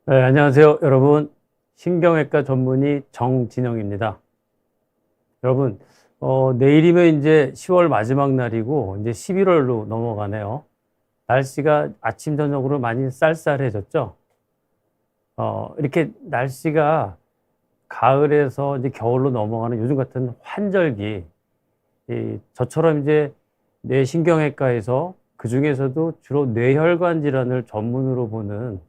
네, 안녕하세요, 여러분. 신경외과 전문의 정진영입니다. 여러분, 내일이면 이제 10월 마지막 날이고, 이제 11월로 넘어가네요. 날씨가 아침, 저녁으로 많이 쌀쌀해졌죠? 이렇게 날씨가 가을에서 이제 겨울로 넘어가는 요즘 같은 환절기, 저처럼 이제 뇌신경외과에서 그 중에서도 주로 뇌혈관 질환을 전문으로 보는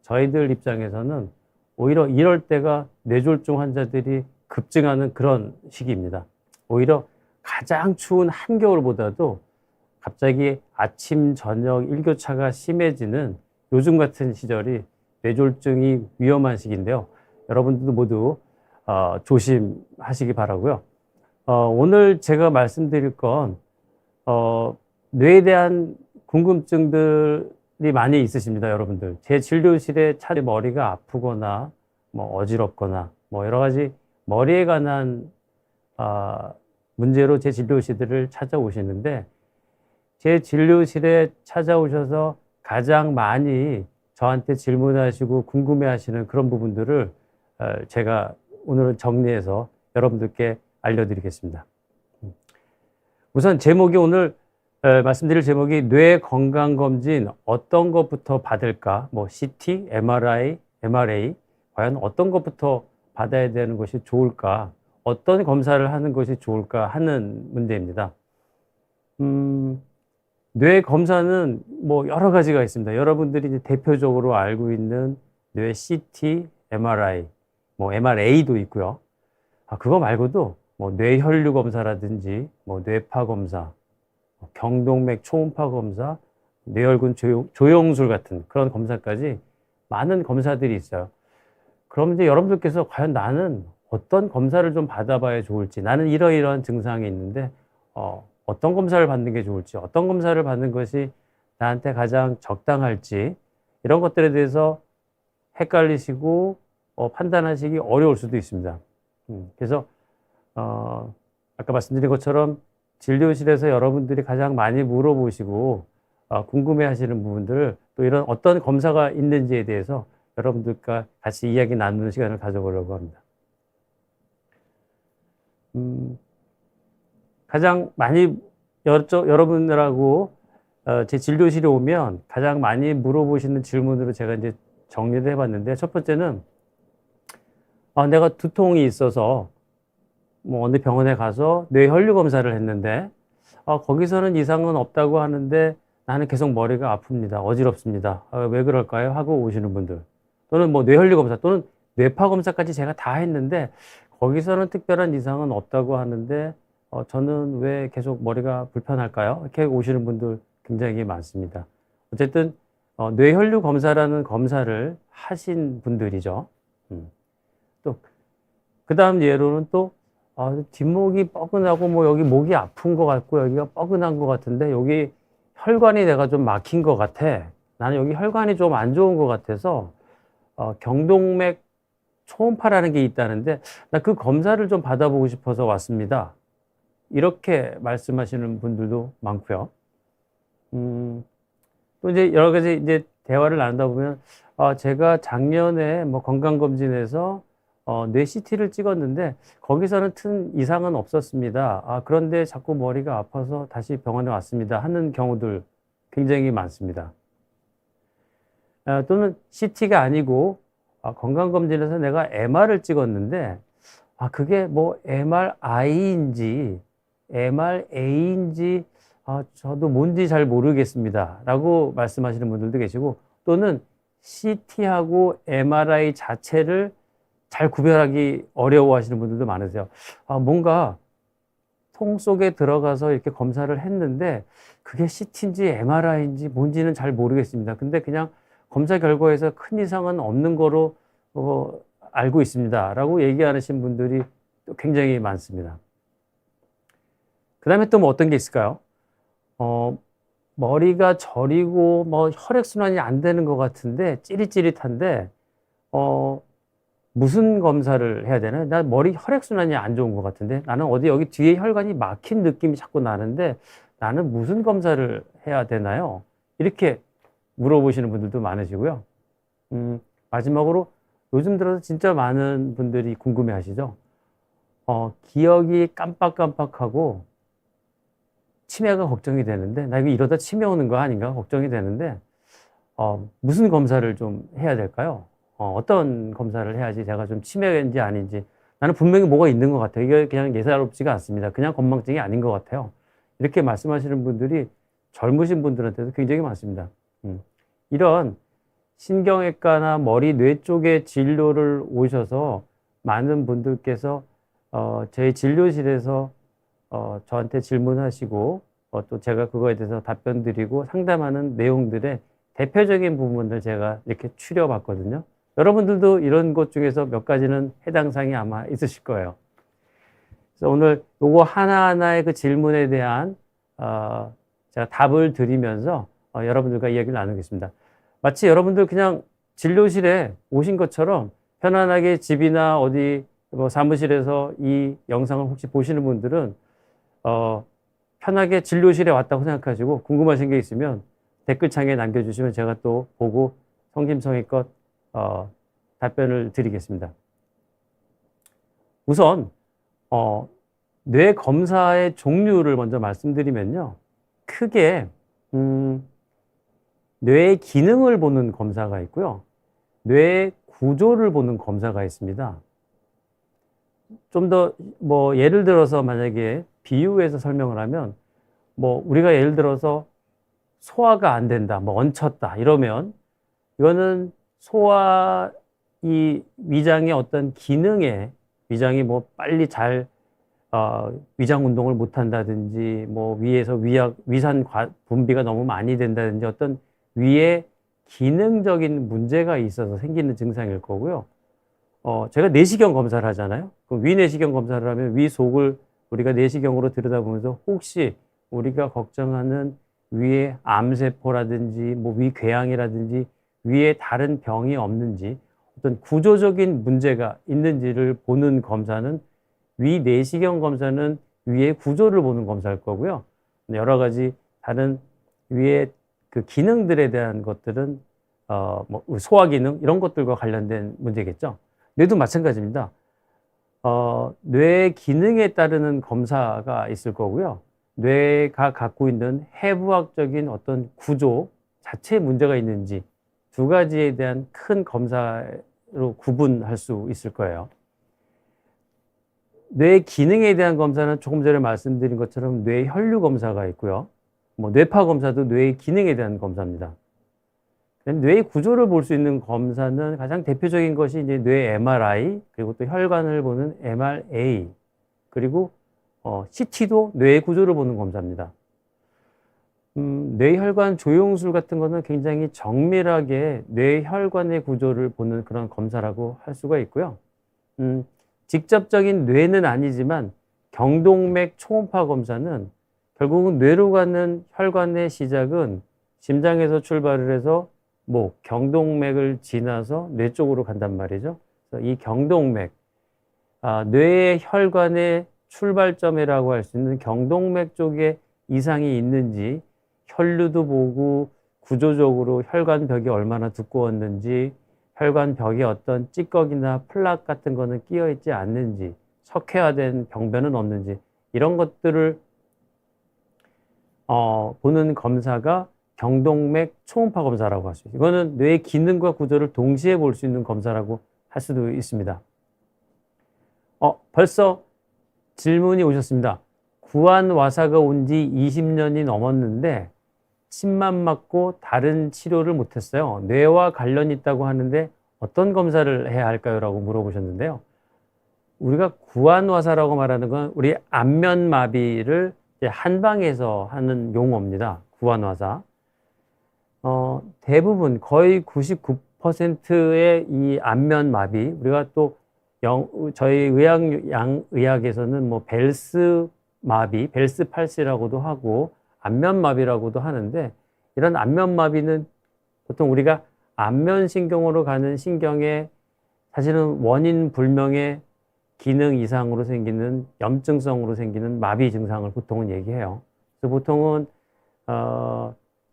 저희들 입장에서는 오히려 이럴 때가 뇌졸중 환자들이 급증하는 그런 시기입니다. 오히려 가장 추운 한겨울보다도 갑자기 아침, 저녁 일교차가 심해지는 요즘 같은 시절이 뇌졸중이 위험한 시기인데요. 여러분들도 모두 조심하시기 바라고요. 오늘 제가 말씀드릴 건 뇌에 대한 궁금증들이 많이 있으십니다, 여러분들. 제 진료실에 머리가 아프거나 뭐 어지럽거나 뭐 여러 가지 머리에 관한 문제로 제 진료실을 찾아오시는데, 제 진료실에 찾아오셔서 가장 많이 저한테 질문하시고 궁금해하시는 그런 부분들을 제가 오늘은 정리해서 여러분들께 알려드리겠습니다. 우선 제목이 오늘 말씀드릴 제목이 뇌 건강검진 어떤 것부터 받을까? 뭐 CT, MRI, MRA 과연 어떤 것부터 받아야 되는 것이 좋을까? 어떤 검사를 하는 것이 좋을까 하는 문제입니다. 뇌 검사는 뭐 여러 가지가 있습니다. 여러분들이 이제 대표적으로 알고 있는 뇌 CT, MRI, 뭐 MRA도 있고요. 그거 말고도 뭐 뇌혈류 검사라든지 뭐 뇌파 검사, 경동맥 초음파 검사, 뇌혈관 조영술 같은 그런 검사까지 많은 검사들이 있어요. 그럼 이제 여러분들께서 과연 나는 어떤 검사를 좀 받아봐야 좋을지, 나는 이러이러한 증상이 있는데 어떤 검사를 받는 게 좋을지, 어떤 검사를 받는 것이 나한테 가장 적당할지, 이런 것들에 대해서 헷갈리시고 판단하시기 어려울 수도 있습니다. 그래서 아까 말씀드린 것처럼 진료실에서 여러분들이 가장 많이 물어보시고 궁금해하시는 부분들을, 또 이런 어떤 검사가 있는지에 대해서 여러분들과 같이 이야기 나누는 시간을 가져보려고 합니다. 가장 많이 여러분들하고 제 진료실에 오면 가장 많이 물어보시는 질문으로 제가 이제 정리를 해봤는데, 첫 번째는 내가 두통이 있어서 뭐 어느 병원에 가서 뇌혈류 검사를 했는데 거기서는 이상은 없다고 하는데 나는 계속 머리가 아픕니다. 어지럽습니다. 왜 그럴까요? 하고 오시는 분들. 또는 뭐 뇌혈류 검사 또는 뇌파 검사까지 제가 다 했는데 거기서는 특별한 이상은 없다고 하는데 저는 왜 계속 머리가 불편할까요? 이렇게 오시는 분들 굉장히 많습니다. 어쨌든 뇌혈류 검사라는 검사를 하신 분들이죠. 또 그 다음 예로는 또 뒷목이 뻐근하고 뭐 여기 목이 아픈 것 같고 여기가 뻐근한 것 같은데 여기 혈관이 내가 좀 막힌 것 같아. 나는 여기 혈관이 좀 안 좋은 것 같아서 경동맥 초음파라는 게 있다는데 나 그 검사를 좀 받아보고 싶어서 왔습니다. 이렇게 말씀하시는 분들도 많고요. 또 이제 여러 가지 이제 대화를 나누다 보면 제가 작년에 뭐 건강검진에서 뇌 CT를 찍었는데 거기서는 큰 이상은 없었습니다. 그런데 자꾸 머리가 아파서 다시 병원에 왔습니다. 하는 경우들 굉장히 많습니다. 또는 CT가 아니고 건강검진에서 내가 MR을 찍었는데 그게 뭐 MRI인지 MRA인지 저도 뭔지 잘 모르겠습니다. 라고 말씀하시는 분들도 계시고, 또는 CT하고 MRI 자체를 잘 구별하기 어려워하시는 분들도 많으세요. 뭔가 통 속에 들어가서 이렇게 검사를 했는데 그게 CT인지 MRI인지 뭔지는 잘 모르겠습니다. 근데 그냥 검사 결과에서 큰 이상은 없는 거로 알고 있습니다. 라고 얘기하시는 분들이 또 굉장히 많습니다. 그 다음에 또 뭐 어떤 게 있을까요? 머리가 저리고 뭐 혈액순환이 안 되는 것 같은데 찌릿찌릿한데 무슨 검사를 해야 되나? 나 머리 혈액순환이 안 좋은 것 같은데 나는 어디 여기 뒤에 혈관이 막힌 느낌이 자꾸 나는데 나는 무슨 검사를 해야 되나요? 이렇게 물어보시는 분들도 많으시고요. 마지막으로 요즘 들어서 진짜 많은 분들이 궁금해 하시죠. 기억이 깜빡깜빡하고 치매가 걱정이 되는데, 나 이거 이러다 치매 오는 거 아닌가 걱정이 되는데, 무슨 검사를 좀 해야 될까요? 어떤 검사를 해야지 제가 좀 치매인지 아닌지, 나는 분명히 뭐가 있는 것 같아요. 이게 그냥 예사롭지가 않습니다. 그냥 건망증이 아닌 것 같아요. 이렇게 말씀하시는 분들이 젊으신 분들한테도 굉장히 많습니다. 이런 신경외과나 머리 뇌 쪽의 진료를 오셔서 많은 분들께서 저희 진료실에서 저한테 질문하시고 또 제가 그거에 대해서 답변 드리고 상담하는 내용들의 대표적인 부분들 제가 이렇게 추려봤거든요. 여러분들도 이런 것 중에서 몇 가지는 해당 사항이 아마 있으실 거예요. 그래서 오늘 요거 하나하나의 그 질문에 대한 제가 답을 드리면서 여러분들과 이야기를 나누겠습니다. 마치 여러분들 그냥 진료실에 오신 것처럼 편안하게 집이나 어디 뭐 사무실에서 이 영상을 혹시 보시는 분들은 편하게 진료실에 왔다고 생각하시고 궁금하신 게 있으면 댓글창에 남겨주시면 제가 또 보고 성심성의껏 답변을 드리겠습니다. 우선 뇌 검사의 종류를 먼저 말씀드리면요. 크게 뇌의 기능을 보는 검사가 있고요. 뇌 구조를 보는 검사가 있습니다. 좀 더 뭐 예를 들어서 만약에 비유해서 설명을 하면 우리가 예를 들어서 소화가 안 된다, 얹혔다 이러면 이거는 소화 이 위장의 어떤 기능에 위장이 빨리 잘 위장 운동을 못 한다든지 위에서 위산 분비가 너무 많이 된다든지 어떤 위에 기능적인 문제가 있어서 생기는 증상일 거고요. 제가 내시경 검사를 하잖아요. 그럼 위내시경 검사를 하면 위 속을 우리가 내시경으로 들여다보면서 혹시 우리가 걱정하는 위에 암세포라든지 위궤양이라든지 위에 다른 병이 없는지 어떤 구조적인 문제가 있는지를 보는 검사는 위내시경 검사는 위의 구조를 보는 검사일 거고요. 여러 가지 다른 위의 그 기능들에 대한 것들은 소화 기능 이런 것들과 관련된 문제겠죠. 뇌도 마찬가지입니다. 뇌 기능에 따르는 검사가 있을 거고요. 뇌가 갖고 있는 해부학적인 어떤 구조 자체에 문제가 있는지 두 가지에 대한 큰 검사로 구분할 수 있을 거예요. 뇌 기능에 대한 검사는 조금 전에 말씀드린 것처럼 뇌 혈류 검사가 있고요. 뇌파 검사도 뇌의 기능에 대한 검사입니다. 뇌의 구조를 볼 수 있는 검사는 가장 대표적인 것이 이제 뇌 MRI, 그리고 또 혈관을 보는 MRA, 그리고 CT도 뇌의 구조를 보는 검사입니다. 뇌혈관 조영술 같은 거는 굉장히 정밀하게 뇌혈관의 구조를 보는 그런 검사라고 할 수가 있고요. 직접적인 뇌는 아니지만 경동맥 초음파 검사는 결국은 뇌로 가는 혈관의 시작은 심장에서 출발을 해서 경동맥을 지나서 뇌 쪽으로 간단 말이죠. 그래서 이 경동맥, 뇌의 혈관의 출발점이라고 할 수 있는 경동맥 쪽에 이상이 있는지 혈류도 보고 구조적으로 혈관벽이 얼마나 두꺼웠는지 혈관벽에 어떤 찌꺼기나 플락 같은 거는 끼어 있지 않는지 석회화된 병변은 없는지 이런 것들을 보는 검사가 경동맥 초음파 검사라고 할 수 있어요. 이거는 뇌의 기능과 구조를 동시에 볼 수 있는 검사라고 할 수도 있습니다. 벌써 질문이 오셨습니다. 구안와사가 온 지 20년이 넘었는데 침만 맞고 다른 치료를 못했어요. 뇌와 관련이 있다고 하는데 어떤 검사를 해야 할까요? 라고 물어보셨는데요. 우리가 구안와사라고 말하는 건 우리 안면마비를 한방에서 하는 용어입니다. 구안와사. 대부분 거의 99%의 이 안면마비, 우리가 또 저희 양의학에서는 벨스 마비, 벨스 팔시라고도 하고 안면마비라고도 하는데 이런 안면마비는 보통 우리가 안면신경으로 가는 신경에 사실은 원인 불명의 기능 이상으로 생기는 염증성으로 생기는 마비 증상을 보통은 얘기해요. 그래서 보통은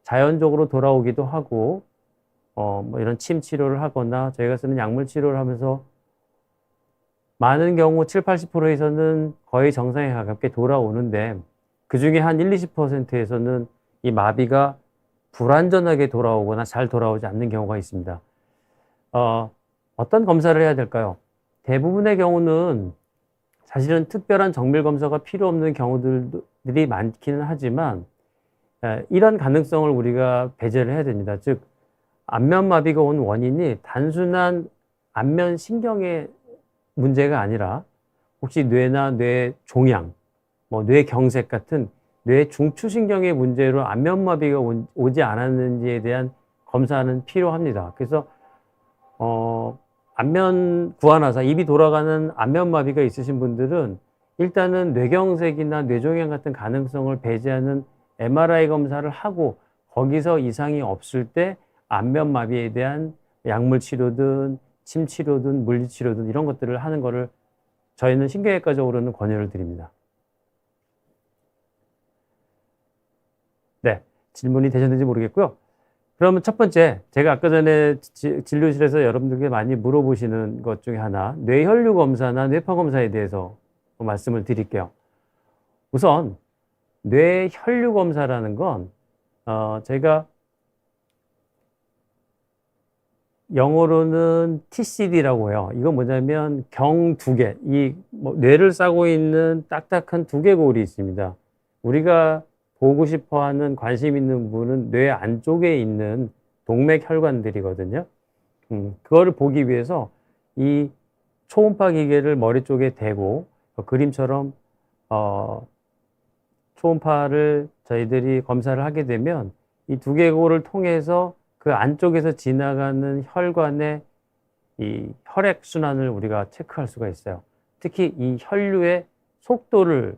자연적으로 돌아오기도 하고 뭐 이런 침 치료를 하거나 저희가 쓰는 약물 치료를 하면서 많은 경우 7, 80%에서는 거의 정상에 가깝게 돌아오는데 그중에 한 1, 20%에서는 이 마비가 불완전하게 돌아오거나 잘 돌아오지 않는 경우가 있습니다. 어떤 검사를 해야 될까요? 대부분의 경우는 사실은 특별한 정밀 검사가 필요 없는 경우들이 많기는 하지만 이런 가능성을 우리가 배제를 해야 됩니다. 즉 안면마비가 온 원인이 단순한 안면 신경의 문제가 아니라 혹시 뇌나 뇌 종양, 뭐 뇌경색 같은 뇌 중추신경의 문제로 안면마비가 오지 않았는지에 대한 검사는 필요합니다. 그래서 안면 구안화사, 입이 돌아가는 안면마비가 있으신 분들은 일단은 뇌경색이나 뇌종양 같은 가능성을 배제하는 MRI 검사를 하고 거기서 이상이 없을 때 안면마비에 대한 약물 치료든 침 치료든 물리 치료든 이런 것들을 하는 거를 저희는 신경외과적으로는 권유를 드립니다. 네, 질문이 되셨는지 모르겠고요. 그러면 첫 번째, 제가 아까 전에 진료실에서 여러분들께 많이 물어보시는 것 중에 하나, 뇌혈류 검사나 뇌파 검사에 대해서 말씀을 드릴게요. 우선 뇌혈류 검사라는 건 제가 영어로는 TCD라고 해요. 이건 뭐냐면 경 두 개, 뇌를 싸고 있는 딱딱한 두개골이 있습니다. 우리가 보고 싶어 하는 관심 있는 부분은 뇌 안쪽에 있는 동맥혈관들이거든요. 그거를 보기 위해서 이 초음파 기계를 머리 쪽에 대고 그림처럼 초음파를 저희들이 검사를 하게 되면 이 두개골을 통해서 그 안쪽에서 지나가는 혈관의 이 혈액 순환을 우리가 체크할 수가 있어요. 특히 이 혈류의 속도를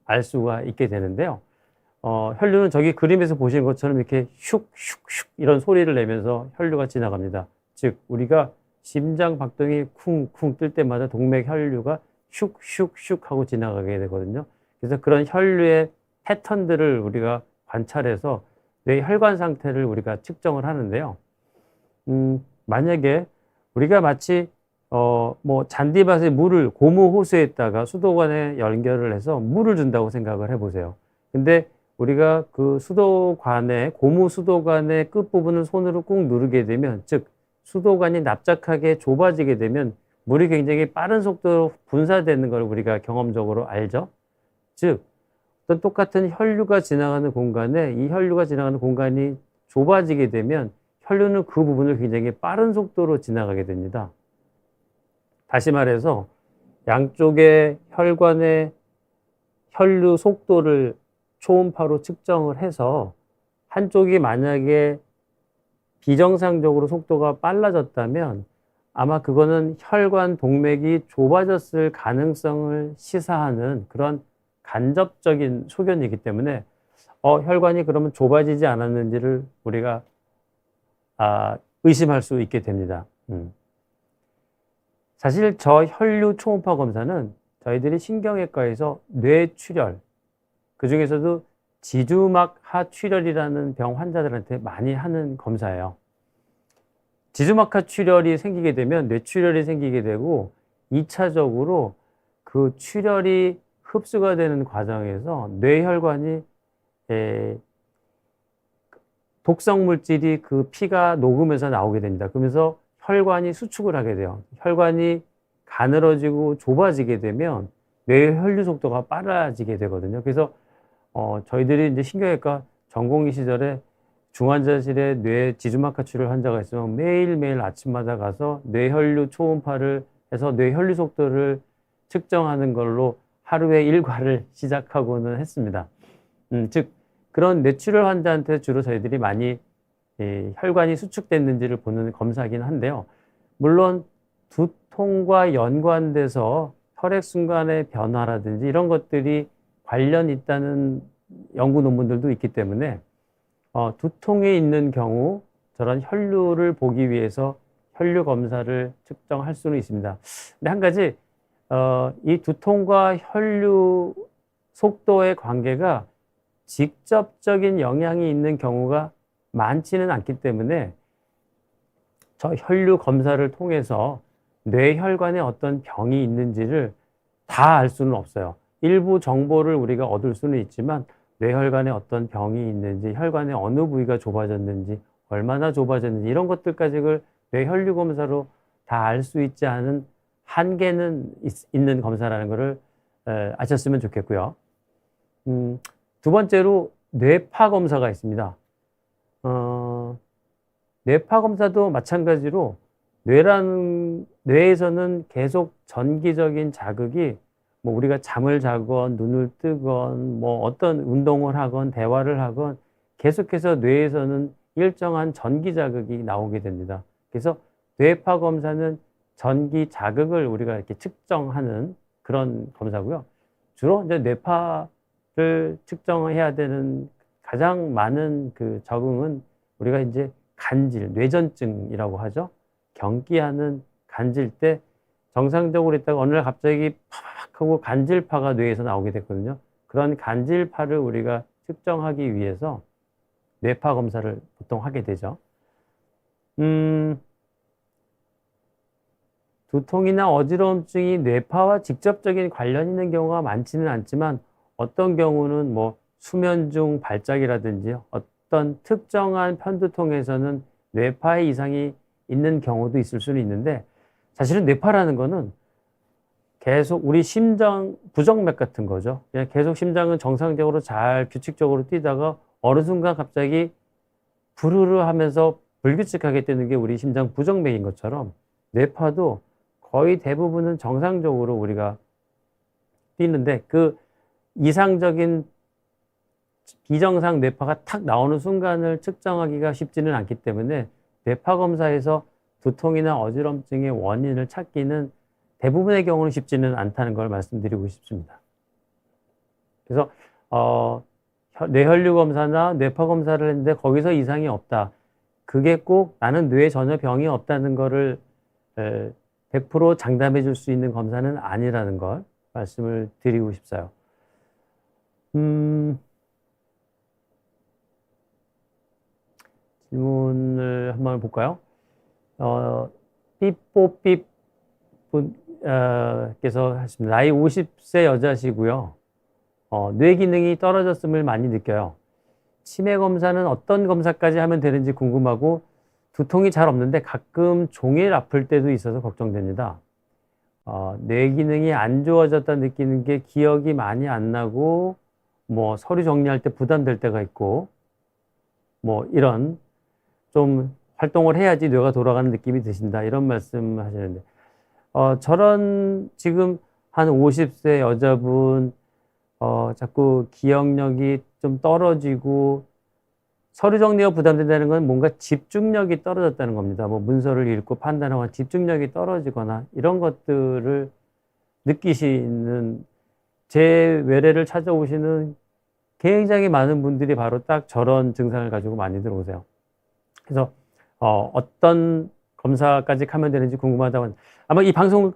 알 수가 있게 되는데요. 혈류는 저기 그림에서 보시는 것처럼 이렇게 슉슉슉 이런 소리를 내면서 혈류가 지나갑니다. 즉 우리가 심장 박동이 쿵쿵 뜰 때마다 동맥 혈류가 슉슉슉 하고 지나가게 되거든요. 그래서 그런 혈류의 패턴들을 우리가 관찰해서 뇌 혈관 상태를 우리가 측정을 하는데요. 만약에 우리가 마치 뭐 잔디밭에 물을 고무 호스에다가 수도관에 연결을 해서 물을 준다고 생각을 해보세요. 근데 우리가 그 수도관에 고무 수도관의 끝부분을 손으로 꾹 누르게 되면, 즉 수도관이 납작하게 좁아지게 되면 물이 굉장히 빠른 속도로 분사되는 걸 우리가 경험적으로 알죠. 즉 어떤 똑같은 혈류가 지나가는 공간에 이 혈류가 지나가는 공간이 좁아지게 되면 혈류는 그 부분을 굉장히 빠른 속도로 지나가게 됩니다. 다시 말해서 양쪽의 혈관의 혈류 속도를 초음파로 측정을 해서 한쪽이 만약에 비정상적으로 속도가 빨라졌다면 아마 그거는 혈관 동맥이 좁아졌을 가능성을 시사하는 그런 간접적인 소견이기 때문에 혈관이 그러면 좁아지지 않았는지를 우리가 의심할 수 있게 됩니다. 사실 저 혈류 초음파 검사는 저희들이 신경외과에서 뇌출혈, 그 중에서도 지주막 하출혈이라는 병 환자들한테 많이 하는 검사예요. 지주막 하출혈이 생기게 되면 뇌출혈이 생기게 되고 2차적으로 그 출혈이 흡수가 되는 과정에서 뇌혈관이 독성 물질이 그 피가 녹으면서 나오게 됩니다. 그러면서 혈관이 수축을 하게 돼요. 혈관이 가늘어지고 좁아지게 되면 뇌 혈류 속도가 빨라지게 되거든요. 그래서 저희들이 이제 신경외과 전공의 시절에 중환자실에 뇌 지주막 하출혈 환자가 있으면 매일매일 아침마다 가서 뇌혈류 초음파를 해서 뇌혈류 속도를 측정하는 걸로 하루의 일과를 시작하고는 했습니다. 즉 그런 뇌출혈 환자한테 주로 저희들이 많이 혈관이 수축됐는지를 보는 검사이긴 한데요. 물론 두통과 연관돼서 혈액순환의 변화라든지 이런 것들이 관련 있다는 연구 논문들도 있기 때문에 두통이 있는 경우 저런 혈류를 보기 위해서 혈류 검사를 측정할 수는 있습니다. 근데 한 가지 이 두통과 혈류 속도의 관계가 직접적인 영향이 있는 경우가 많지는 않기 때문에 저 혈류 검사를 통해서 뇌혈관에 어떤 병이 있는지를 다 알 수는 없어요. 일부 정보를 우리가 얻을 수는 있지만 뇌혈관에 어떤 병이 있는지, 혈관의 어느 부위가 좁아졌는지, 얼마나 좁아졌는지 이런 것들까지를 뇌혈류 검사로 다 알 수 있지 않은 한계는 있는 검사라는 것을 아셨으면 좋겠고요. 두 번째로 뇌파 검사가 있습니다. 뇌파 검사도 마찬가지로 뇌에서는 계속 전기적인 자극이 뭐 우리가 잠을 자건 눈을 뜨건 뭐 어떤 운동을 하건 대화를 하건 계속해서 뇌에서는 일정한 전기 자극이 나오게 됩니다. 그래서 뇌파 검사는 전기 자극을 우리가 이렇게 측정하는 그런 검사고요. 주로 이제 뇌파를 측정해야 되는 가장 많은 그 적응은 우리가 이제 간질, 뇌전증이라고 하죠. 경기하는 간질 때 정상적으로 있다가 어느 날 갑자기 팍 하고 간질파가 뇌에서 나오게 됐거든요. 그런 간질파를 우리가 측정하기 위해서 뇌파 검사를 보통 하게 되죠. 두통이나 어지러움증이 뇌파와 직접적인 관련이 있는 경우가 많지는 않지만 어떤 경우는 뭐 수면 중 발작이라든지 어떤 특정한 편두통에서는 뇌파에 이상이 있는 경우도 있을 수는 있는데 사실은 뇌파라는 거는 계속 우리 심장 부정맥 같은 거죠. 그냥 계속 심장은 정상적으로 잘 규칙적으로 뛰다가 어느 순간 갑자기 부르르 하면서 불규칙하게 뛰는 게 우리 심장 부정맥인 것처럼 뇌파도 거의 대부분은 정상적으로 우리가 뛰는데 그 이상적인 비정상 뇌파가 탁 나오는 순간을 측정하기가 쉽지는 않기 때문에 뇌파 검사에서 두통이나 어지럼증의 원인을 찾기는 대부분의 경우는 쉽지는 않다는 걸 말씀드리고 싶습니다. 그래서 뇌혈류 검사나 뇌파 검사를 했는데 거기서 이상이 없다. 그게 꼭 나는 뇌에 전혀 병이 없다는 거를 100% 장담해 줄 수 있는 검사는 아니라는 걸 말씀을 드리고 싶어요. 질문을 한번 볼까요? 삐뽀삐 분께서 하십니다. 나이 50세 여자시고요. 뇌 기능이 떨어졌음을 많이 느껴요. 치매 검사는 어떤 검사까지 하면 되는지 궁금하고 두통이 잘 없는데 가끔 종일 아플 때도 있어서 걱정됩니다. 뇌 기능이 안 좋아졌다 느끼는 게 기억이 많이 안 나고 뭐 서류 정리할 때 부담될 때가 있고 뭐 이런 좀 활동을 해야지 뇌가 돌아가는 느낌이 드신다 이런 말씀 하시는데 저런 지금 한 50세 여자분 자꾸 기억력이 좀 떨어지고 서류 정리가 부담된다는 건 뭔가 집중력이 떨어졌다는 겁니다. 뭐 문서를 읽고 판단하거나 집중력이 떨어지거나 이런 것들을 느끼시는 제 외래를 찾아오시는 굉장히 많은 분들이 바로 딱 저런 증상을 가지고 많이들 오세요. 그래서 어떤 검사까지 하면 되는지 궁금하다고 아마 이 방송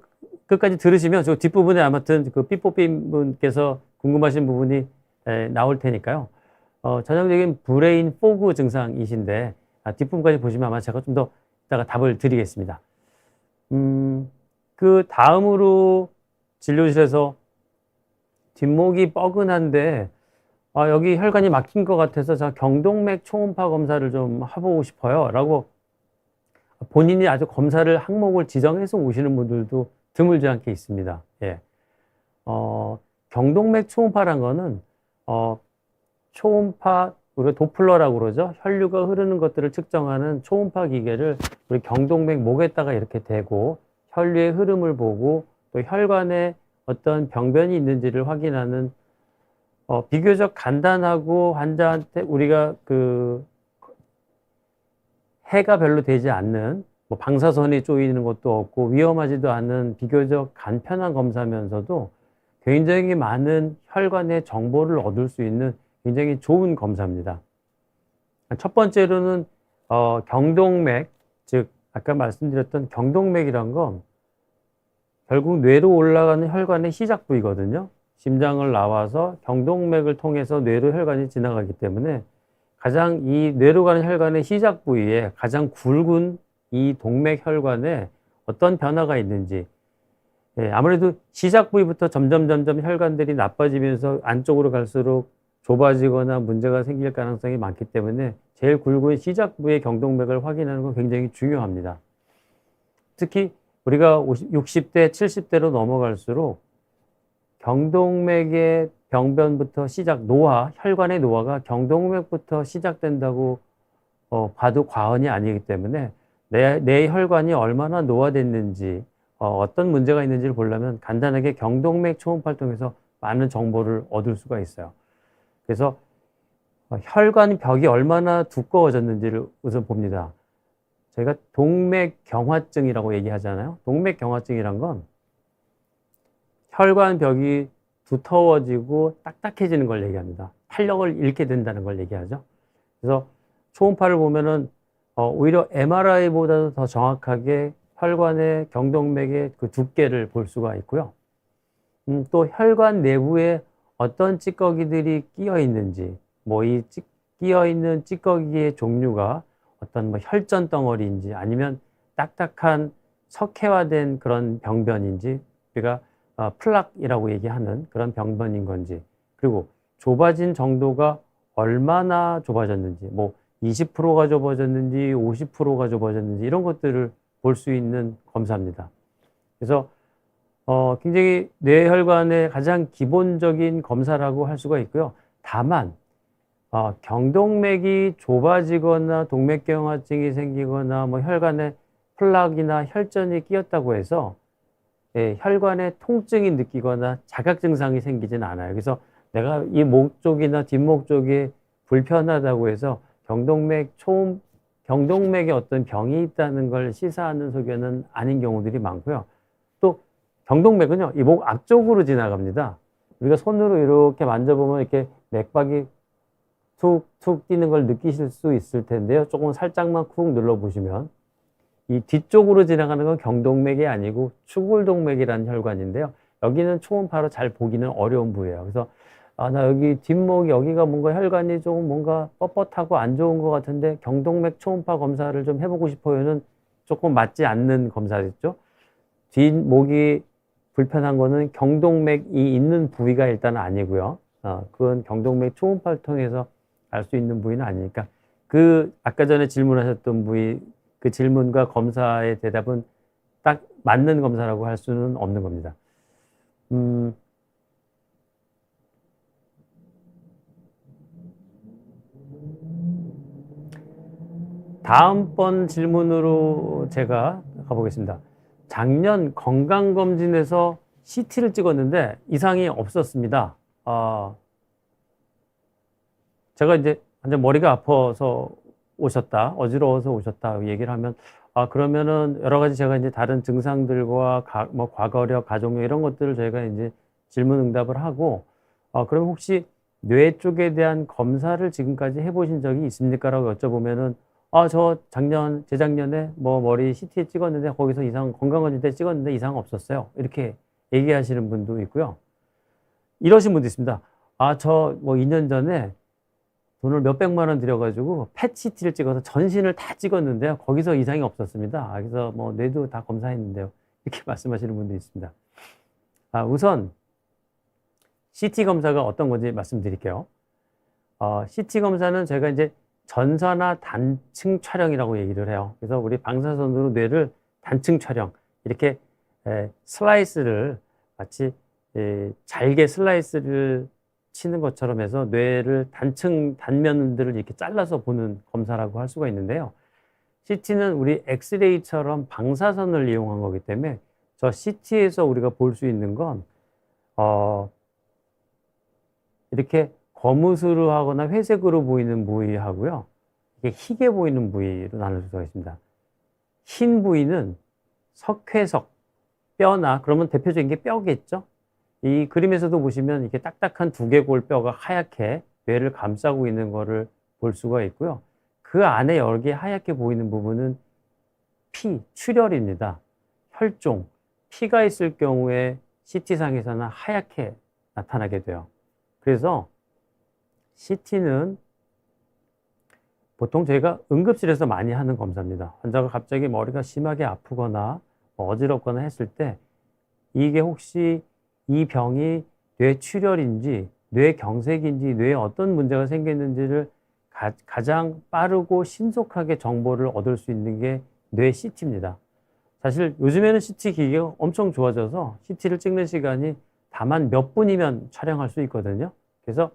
끝까지 들으시면 저 뒷부분에 아무튼 그 삐뽀삐 분께서 궁금하신 부분이 나올 테니까요. 전형적인 브레인 포그 증상이신데 뒷부분까지 보시면 아마 제가 좀 더 이따가 답을 드리겠습니다. 그 다음으로 진료실에서 뒷목이 뻐근한데 여기 혈관이 막힌 것 같아서 저 경동맥 초음파 검사를 좀 해보고 싶어요 라고 본인이 아주 검사를 항목을 지정해서 오시는 분들도 드물지 않게 있습니다. 예. 경동맥 초음파란 거는 초음파 우리가 도플러라고 그러죠. 혈류가 흐르는 것들을 측정하는 초음파 기계를 우리 경동맥 목에다가 이렇게 대고 혈류의 흐름을 보고 또 혈관에 어떤 병변이 있는지를 확인하는 비교적 간단하고 환자한테 우리가 그 해가 별로 되지 않는 뭐 방사선이 쪼이는 것도 없고 위험하지도 않은 비교적 간편한 검사면서도 굉장히 많은 혈관의 정보를 얻을 수 있는 굉장히 좋은 검사입니다. 첫 번째로는 경동맥, 즉 아까 말씀드렸던 경동맥이란 건 결국 뇌로 올라가는 혈관의 시작 부위거든요. 심장을 나와서 경동맥을 통해서 뇌로 혈관이 지나가기 때문에 가장 이 뇌로 가는 혈관의 시작 부위에 가장 굵은 이 동맥혈관에 어떤 변화가 있는지, 예, 아무래도 시작 부위부터 점점 혈관들이 나빠지면서 안쪽으로 갈수록 좁아지거나 문제가 생길 가능성이 많기 때문에 제일 굵은 시작 부위의 경동맥을 확인하는 건 굉장히 중요합니다. 특히 우리가 60대, 70대로 넘어갈수록 경동맥의 병변부터 시작, 노화, 혈관의 노화가 경동맥부터 시작된다고 봐도 과언이 아니기 때문에 내 혈관이 얼마나 노화됐는지, 어떤 문제가 있는지를 보려면 간단하게 경동맥 초음파를 통해서 많은 정보를 얻을 수가 있어요. 그래서 혈관 벽이 얼마나 두꺼워졌는지를 우선 봅니다. 저희가 동맥경화증이라고 얘기하잖아요. 동맥경화증이란 건 혈관 벽이 두터워지고 딱딱해지는 걸 얘기합니다. 탄력을 잃게 된다는 걸 얘기하죠. 그래서 초음파를 보면은 오히려 MRI보다도 더 정확하게 혈관의 경동맥의 그 두께를 볼 수가 있고요. 또 혈관 내부에 어떤 찌꺼기들이 끼어 있는지, 뭐 이 끼어 있는 찌꺼기의 종류가 어떤 뭐 혈전 덩어리인지 아니면 딱딱한 석회화된 그런 병변인지, 우리가 플락이라고 얘기하는 그런 병변인 건지, 그리고 좁아진 정도가 얼마나 좁아졌는지, 뭐 20%가 좁아졌는지 50%가 좁아졌는지 이런 것들을 볼 수 있는 검사입니다. 그래서 굉장히 뇌혈관의 가장 기본적인 검사라고 할 수가 있고요. 다만 경동맥이 좁아지거나 동맥경화증이 생기거나 뭐 혈관에 플락이나 혈전이 끼었다고 해서, 예, 혈관에 통증이 느끼거나 자각 증상이 생기진 않아요. 그래서 내가 이 목 쪽이나 뒷목 쪽이 불편하다고 해서 경동맥에 어떤 병이 있다는 걸 시사하는 소견은 아닌 경우들이 많고요. 또 경동맥은요, 이 목 앞쪽으로 지나갑니다. 우리가 손으로 이렇게 만져보면 이렇게 맥박이 툭툭 뛰는 걸 느끼실 수 있을 텐데요. 조금 살짝만 쿡 눌러보시면 이 뒤쪽으로 지나가는 건 경동맥이 아니고 추골동맥이라는 혈관인데요. 여기는 초음파로 잘 보기는 어려운 부위예요. 그래서 나 여기 뒷목 여기가 뭔가 혈관이 조금 뭔가 뻣뻣하고 안 좋은 것 같은데 경동맥 초음파 검사를 좀 해보고 싶어요는 조금 맞지 않는 검사겠죠. 뒷목이 불편한 거는 경동맥이 있는 부위가 일단 아니고요. 그건 경동맥 초음파를 통해서 알 수 있는 부위는 아니니까, 그 아까 전에 질문하셨던 부위, 그 질문과 검사의 대답은 딱 맞는 검사라고 할 수는 없는 겁니다. 다음번 질문으로 제가 가보겠습니다. 작년 건강검진에서 CT를 찍었는데 이상이 없었습니다. 제가 이제 완전 머리가 아파서 오셨다, 어지러워서 오셨다 얘기를 하면, 그러면은 여러 가지 제가 이제 다른 증상들과 뭐 과거력, 가족력 이런 것들을 저희가 이제 질문 응답을 하고, 그럼 혹시 뇌 쪽에 대한 검사를 지금까지 해보신 적이 있습니까? 라고 여쭤보면은, 저 재작년에 뭐 머리 CT 찍었는데 거기서 건강검진 때 찍었는데 이상 없었어요. 이렇게 얘기하시는 분도 있고요. 이러신 분도 있습니다. 저 뭐 2년 전에 돈을 몇백만 원 들여가지고 펫CT를 찍어서 전신을 다 찍었는데요. 거기서 이상이 없었습니다. 그래서 뭐 뇌도 다 검사했는데요. 이렇게 말씀하시는 분도 있습니다. 우선 CT 검사가 어떤 건지 말씀드릴게요. CT 검사는 저희가 이제 전사나 단층 촬영이라고 얘기를 해요. 그래서 우리 방사선으로 뇌를 단층 촬영, 이렇게 슬라이스를 마치 잘게 슬라이스를 치는 것처럼 해서 뇌를 단면들을 이렇게 잘라서 보는 검사라고 할 수가 있는데요. CT는 우리 엑스레이처럼 방사선을 이용한 거기 때문에 저 CT에서 우리가 볼 수 있는 건 이렇게 거무스름하거나 회색으로 보이는 부위하고요, 이게 희게 보이는 부위로 나눌 수가 있습니다. 흰 부위는 석회석, 뼈나, 그러면 대표적인 게 뼈겠죠. 이 그림에서도 보시면 이렇게 딱딱한 두개골 뼈가 하얗게 뇌를 감싸고 있는 거를 볼 수가 있고요. 그 안에 여기 하얗게 보이는 부분은 출혈입니다. 혈종, 피가 있을 경우에 CT상에서는 하얗게 나타나게 돼요. 그래서 CT는 보통 저희가 응급실에서 많이 하는 검사입니다. 환자가 갑자기 머리가 심하게 아프거나 어지럽거나 했을 때 이게 혹시 이 병이 뇌출혈인지 뇌경색인지 뇌에 어떤 문제가 생겼는지를 가장 빠르고 신속하게 정보를 얻을 수 있는 게 뇌 CT입니다. 사실 요즘에는 CT 기기가 엄청 좋아져서 CT를 찍는 시간이 다만 몇 분이면 촬영할 수 있거든요. 그래서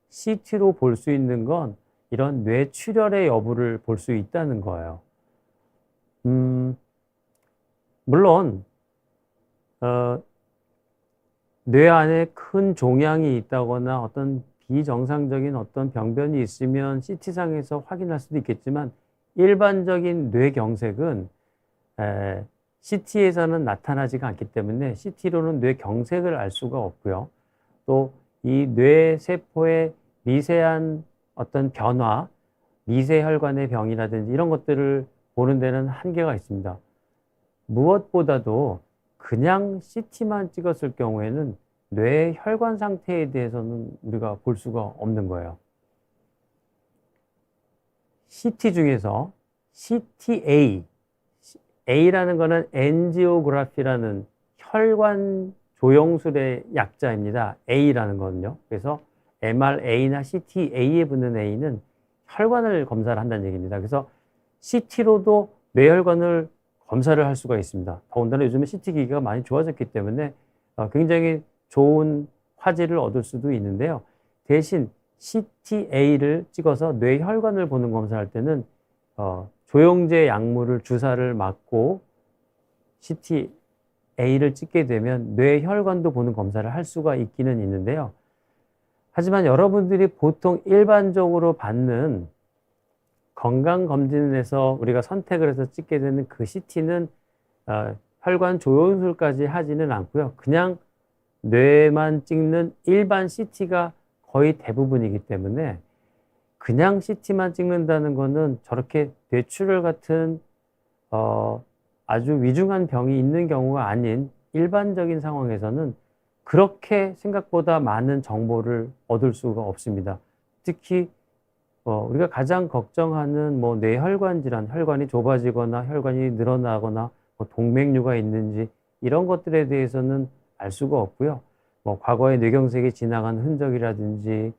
CT로 볼 수 있는 건 이런 뇌출혈의 여부를 볼 수 있다는 거예요. 물론 뇌 안에 큰 종양이 있다거나 어떤 비정상적인 어떤 병변이 있으면 CT상에서 확인할 수도 있겠지만 일반적인 뇌경색은 CT에서는 나타나지가 않기 때문에 CT로는 뇌경색을 알 수가 없고요. 또 이 뇌세포의 미세한 어떤 변화, 미세혈관의 병이라든지 이런 것들을 보는 데는 한계가 있습니다. 무엇보다도 그냥 CT만 찍었을 경우에는 뇌 혈관 상태에 대해서는 우리가 볼 수가 없는 거예요. CT 중에서 CTA, A라는 거는 엔지오그래피라는 혈관 조영술의 약자입니다. A라는 거는요. 그래서 MRA나 CTA에 붙는 A는 혈관을 검사를 한다는 얘기입니다. 그래서 CT로도 뇌혈관을 검사를 할 수가 있습니다. 더군다나 요즘에 CT 기기가 많이 좋아졌기 때문에 굉장히 좋은 화질을 얻을 수도 있는데요. 대신 CTA를 찍어서 뇌혈관을 보는 검사할 때는 조영제 약물을 주사를 맞고 CTA를 찍게 되면 뇌혈관도 보는 검사를 할 수가 있기는 있는데요. 하지만 여러분들이 보통 일반적으로 받는 건강검진에서 우리가 선택을 해서 찍게 되는 그 CT는 혈관 조영술까지 하지는 않고요. 그냥 뇌만 찍는 일반 CT가 거의 대부분이기 때문에 그냥 CT만 찍는다는 거는 저렇게 뇌출혈 같은 아주 위중한 병이 있는 경우가 아닌 일반적인 상황에서는 그렇게 생각보다 많은 정보를 얻을 수가 없습니다. 특히 우리가 가장 걱정하는 뭐 뇌혈관 질환, 혈관이 좁아지거나 혈관이 늘어나거나 뭐 동맥류가 있는지 이런 것들에 대해서는 알 수가 없고요. 뭐 과거에 뇌경색이 지나간 흔적이라든지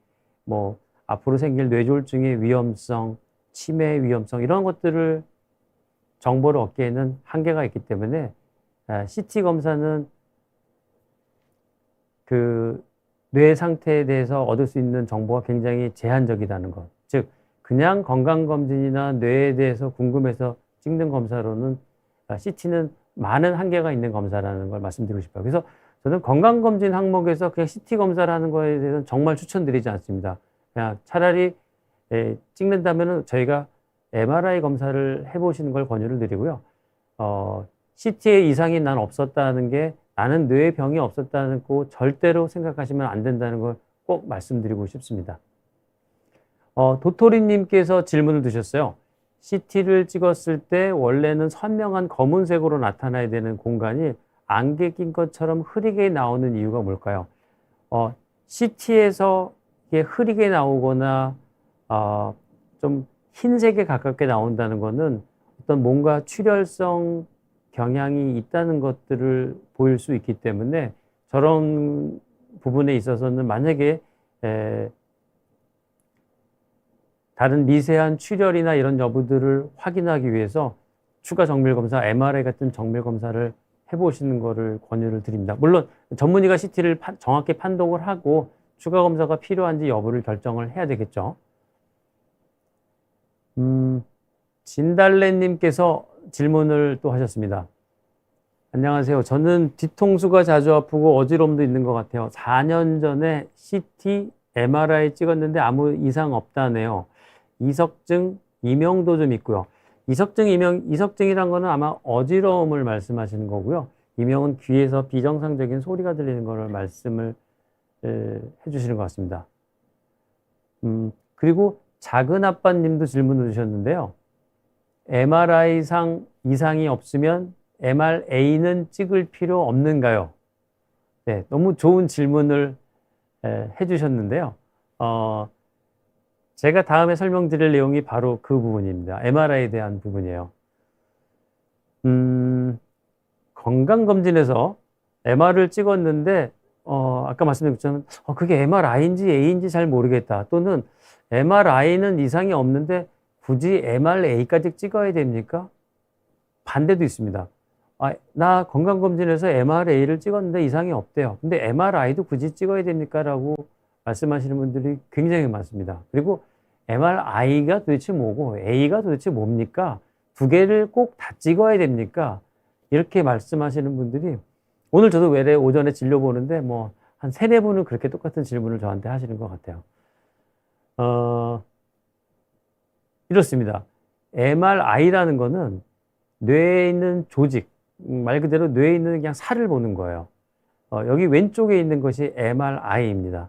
뭐 앞으로 생길 뇌졸중의 위험성, 치매의 위험성 이런 것들을 정보를 얻기에는 한계가 있기 때문에 CT 검사는 그 뇌 상태에 대해서 얻을 수 있는 정보가 굉장히 제한적이라는 것. 즉 그냥 건강검진이나 뇌에 대해서 궁금해서 찍는 검사로는 CT는 많은 한계가 있는 검사라는 걸 말씀드리고 싶어요. 그래서 저는 건강검진 항목에서 그냥 CT 검사를 하는 거에 대해서는 정말 추천드리지 않습니다. 그냥 차라리 찍는다면은 저희가 MRI 검사를 해보시는 걸 권유를 드리고요. CT에 이상이 난 없었다는 게 나는 뇌에 병이 없었다는 거 절대로 생각하시면 안 된다는 걸 꼭 말씀드리고 싶습니다. 도토리님께서 질문을 주셨어요. CT를 찍었을 때 원래는 선명한 검은색으로 나타나야 되는 공간이 안개 낀 것처럼 흐리게 나오는 이유가 뭘까요? CT에서 이게 흐리게 나오거나 좀 흰색에 가깝게 나온다는 것은 어떤 뭔가 출혈성 경향이 있다는 것들을 보일 수 있기 때문에 저런 부분에 있어서는 만약에 다른 미세한 출혈이나 이런 여부들을 확인하기 위해서 추가 정밀 검사, MRI 같은 정밀 검사를 해보시는 것을 권유를 드립니다. 물론 전문의가 CT를 정확히 판독을 하고 추가 검사가 필요한지 여부를 결정을 해야 되겠죠. 진달래님께서 질문을 또 하셨습니다. 안녕하세요. 저는 뒤통수가 자주 아프고 어지럼도 있는 것 같아요. 4년 전에 CT, MRI 찍었는데 아무 이상 없다네요. 이석증, 이명도 좀 있고요. 이석증이란 거는 아마 어지러움을 말씀하시는 거고요. 이명은 귀에서 비정상적인 소리가 들리는 거를 말씀을 해주시는 것 같습니다. 그리고 작은 아빠님도 질문을 주셨는데요. MRI상 이상이 없으면 MRA는 찍을 필요 없는가요? 네, 너무 좋은 질문을 해주셨는데요. 제가 다음에 설명드릴 내용이 바로 그 부분입니다. MRI에 대한 부분이에요. 건강검진에서 MR을 찍었는데 아까 말씀드린 것처럼 그게 MRI인지 A인지 잘 모르겠다. 또는 MRI는 이상이 없는데 굳이 MRA까지 찍어야 됩니까? 반대도 있습니다. 나 건강검진에서 MRA를 찍었는데 이상이 없대요. 근데 MRI도 굳이 찍어야 됩니까? 라고 말씀하시는 분들이 굉장히 많습니다. 그리고 MRI가 도대체 뭐고 A가 도대체 뭡니까? 두 개를 꼭 다 찍어야 됩니까? 이렇게 말씀하시는 분들이 오늘 저도 외래 오전에 진료 보는데 뭐 한 3-4분은 그렇게 똑같은 질문을 저한테 하시는 것 같아요. 이렇습니다. MRI라는 거는 뇌에 있는 조직, 말 그대로 뇌에 있는 그냥 살을 보는 거예요. 여기 왼쪽에 있는 것이 MRI입니다.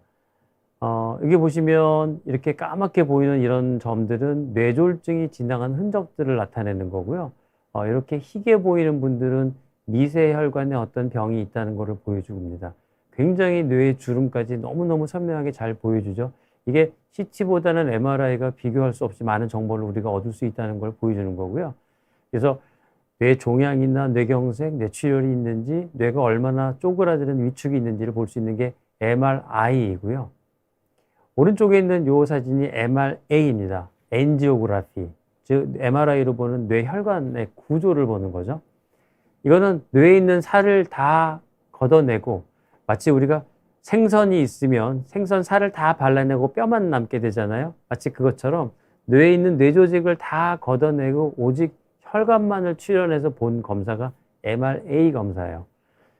여기 보시면 이렇게 까맣게 보이는 이런 점들은 뇌졸중이 지나간 흔적들을 나타내는 거고요. 이렇게 희게 보이는 분들은 미세혈관에 어떤 병이 있다는 것을 보여줍니다. 굉장히 뇌의 주름까지 너무너무 선명하게 잘 보여주죠. 이게 CT보다는 MRI가 비교할 수 없이 많은 정보를 우리가 얻을 수 있다는 걸 보여주는 거고요. 그래서 뇌 종양이나 뇌경색, 뇌출혈이 있는지, 뇌가 얼마나 쪼그라드는 위축이 있는지를 볼 수 있는 게 MRI이고요. 오른쪽에 있는 이 사진이 MRA입니다. 엔지오그래피, 즉 MRI로 보는 뇌혈관의 구조를 보는 거죠. 이거는 뇌에 있는 살을 다 걷어내고 마치 우리가 생선이 있으면 생선 살을 다 발라내고 뼈만 남게 되잖아요. 마치 그것처럼 뇌에 있는 뇌조직을 다 걷어내고 오직 혈관만을 출연해서 본 검사가 MRA 검사예요.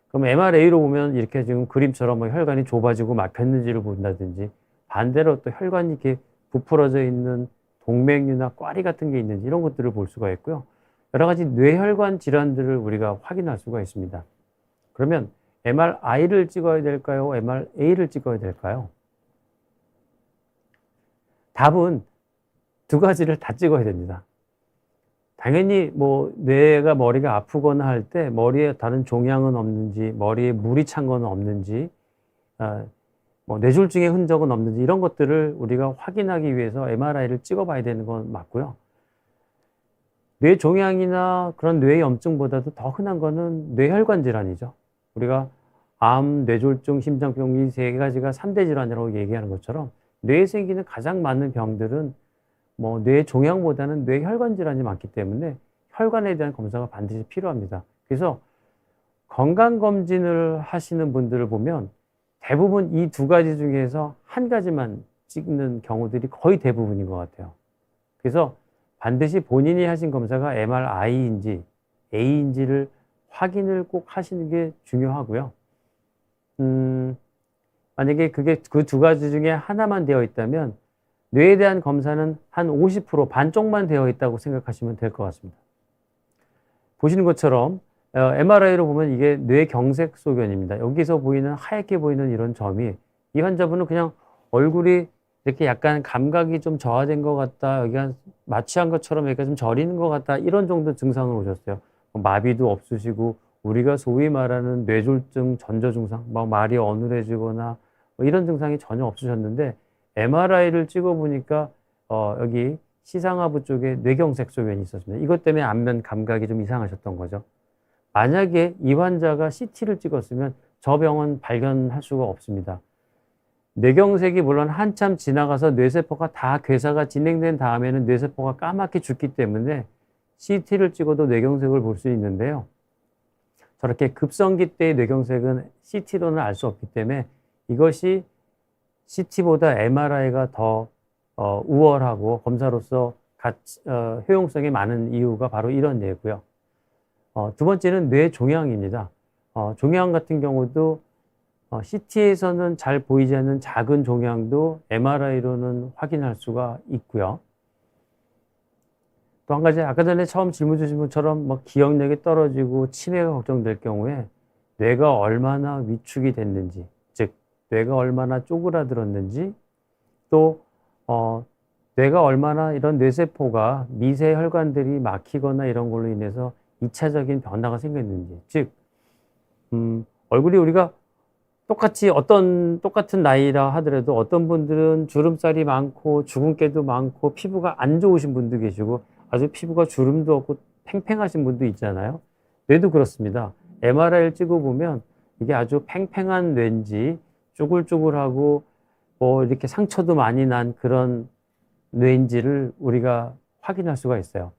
그럼 MRA로 보면 이렇게 지금 그림처럼 뭐 혈관이 좁아지고 막혔는지를 본다든지, 반대로 또 혈관이 이렇게 부풀어져 있는 동맥류나 꽈리 같은 게 있는지 이런 것들을 볼 수가 있고요. 여러 가지 뇌혈관 질환들을 우리가 확인할 수가 있습니다. 그러면 MRI를 찍어야 될까요? MRA를 찍어야 될까요? 답은 두 가지를 다 찍어야 됩니다. 당연히 뭐 뇌가 머리가 아프거나 할 때 머리에 다른 종양은 없는지, 머리에 물이 찬 건 없는지, 뭐 뇌졸중의 흔적은 없는지 이런 것들을 우리가 확인하기 위해서 MRI를 찍어봐야 되는 건 맞고요. 뇌 종양이나 그런 뇌염증보다도 더 흔한 거는 뇌혈관 질환이죠. 우리가 암, 뇌졸중, 심장병 이 3가지가 3대 질환이라고 얘기하는 것처럼 뇌에 생기는 가장 많은 병들은 뭐 뇌 종양보다는 뇌혈관 질환이 많기 때문에 혈관에 대한 검사가 반드시 필요합니다. 그래서 건강검진을 하시는 분들을 보면 대부분 이 2가지 중에서 한 가지만 찍는 경우들이 거의 대부분인 것 같아요. 그래서 반드시 본인이 하신 검사가 MRI인지 A인지를 확인을 꼭 하시는 게 중요하고요. 만약에 그게 그 2가지 중에 하나만 되어 있다면 뇌에 대한 검사는 한 50% 반쪽만 되어 있다고 생각하시면 될 것 같습니다. 보시는 것처럼 MRI로 보면 이게 뇌경색 소견입니다. 여기서 보이는 하얗게 보이는 이런 점이 이 환자분은 그냥 얼굴이 이렇게 약간 감각이 좀 저하된 것 같다, 여기가 마취한 것처럼 여기가 좀 저리는 것 같다, 이런 정도 증상을 오셨어요. 마비도 없으시고 우리가 소위 말하는 뇌졸중 전조 증상, 막 말이 어눌해지거나 뭐 이런 증상이 전혀 없으셨는데 MRI를 찍어보니까 여기 시상하부 쪽에 뇌경색 소견이 있었습니다. 이것 때문에 안면 감각이 좀 이상하셨던 거죠. 만약에 이 환자가 CT를 찍었으면 저 병은 발견할 수가 없습니다. 뇌경색이 물론 한참 지나가서 뇌세포가 다 괴사가 진행된 다음에는 뇌세포가 까맣게 죽기 때문에 CT를 찍어도 뇌경색을 볼 수 있는데요. 저렇게 급성기 때의 뇌경색은 CT로는 알 수 없기 때문에 이것이 CT보다 MRI가 더 우월하고 검사로서 효용성이 많은 이유가 바로 이런 예고요. 두 번째는 뇌 종양입니다. 종양 같은 경우도 CT에서는 잘 보이지 않는 작은 종양도 MRI로는 확인할 수가 있고요. 또 한 가지, 아까 전에 처음 질문 주신 분처럼 뭐 기억력이 떨어지고 치매가 걱정될 경우에 뇌가 얼마나 위축이 됐는지, 즉 뇌가 얼마나 쪼그라들었는지, 또 뇌가 얼마나 이런 뇌세포가 미세 혈관들이 막히거나 이런 걸로 인해서 2차적인 변화가 생겼는지, 즉 얼굴이 우리가 똑같은 나이라 하더라도 어떤 분들은 주름살이 많고 주근깨도 많고 피부가 안 좋으신 분도 계시고 아주 피부가 주름도 없고 팽팽하신 분도 있잖아요. 뇌도 그렇습니다. MRI를 찍어보면 이게 아주 팽팽한 뇌인지 쭈글쭈글하고 뭐 이렇게 상처도 많이 난 그런 뇌인지를 우리가 확인할 수가 있어요.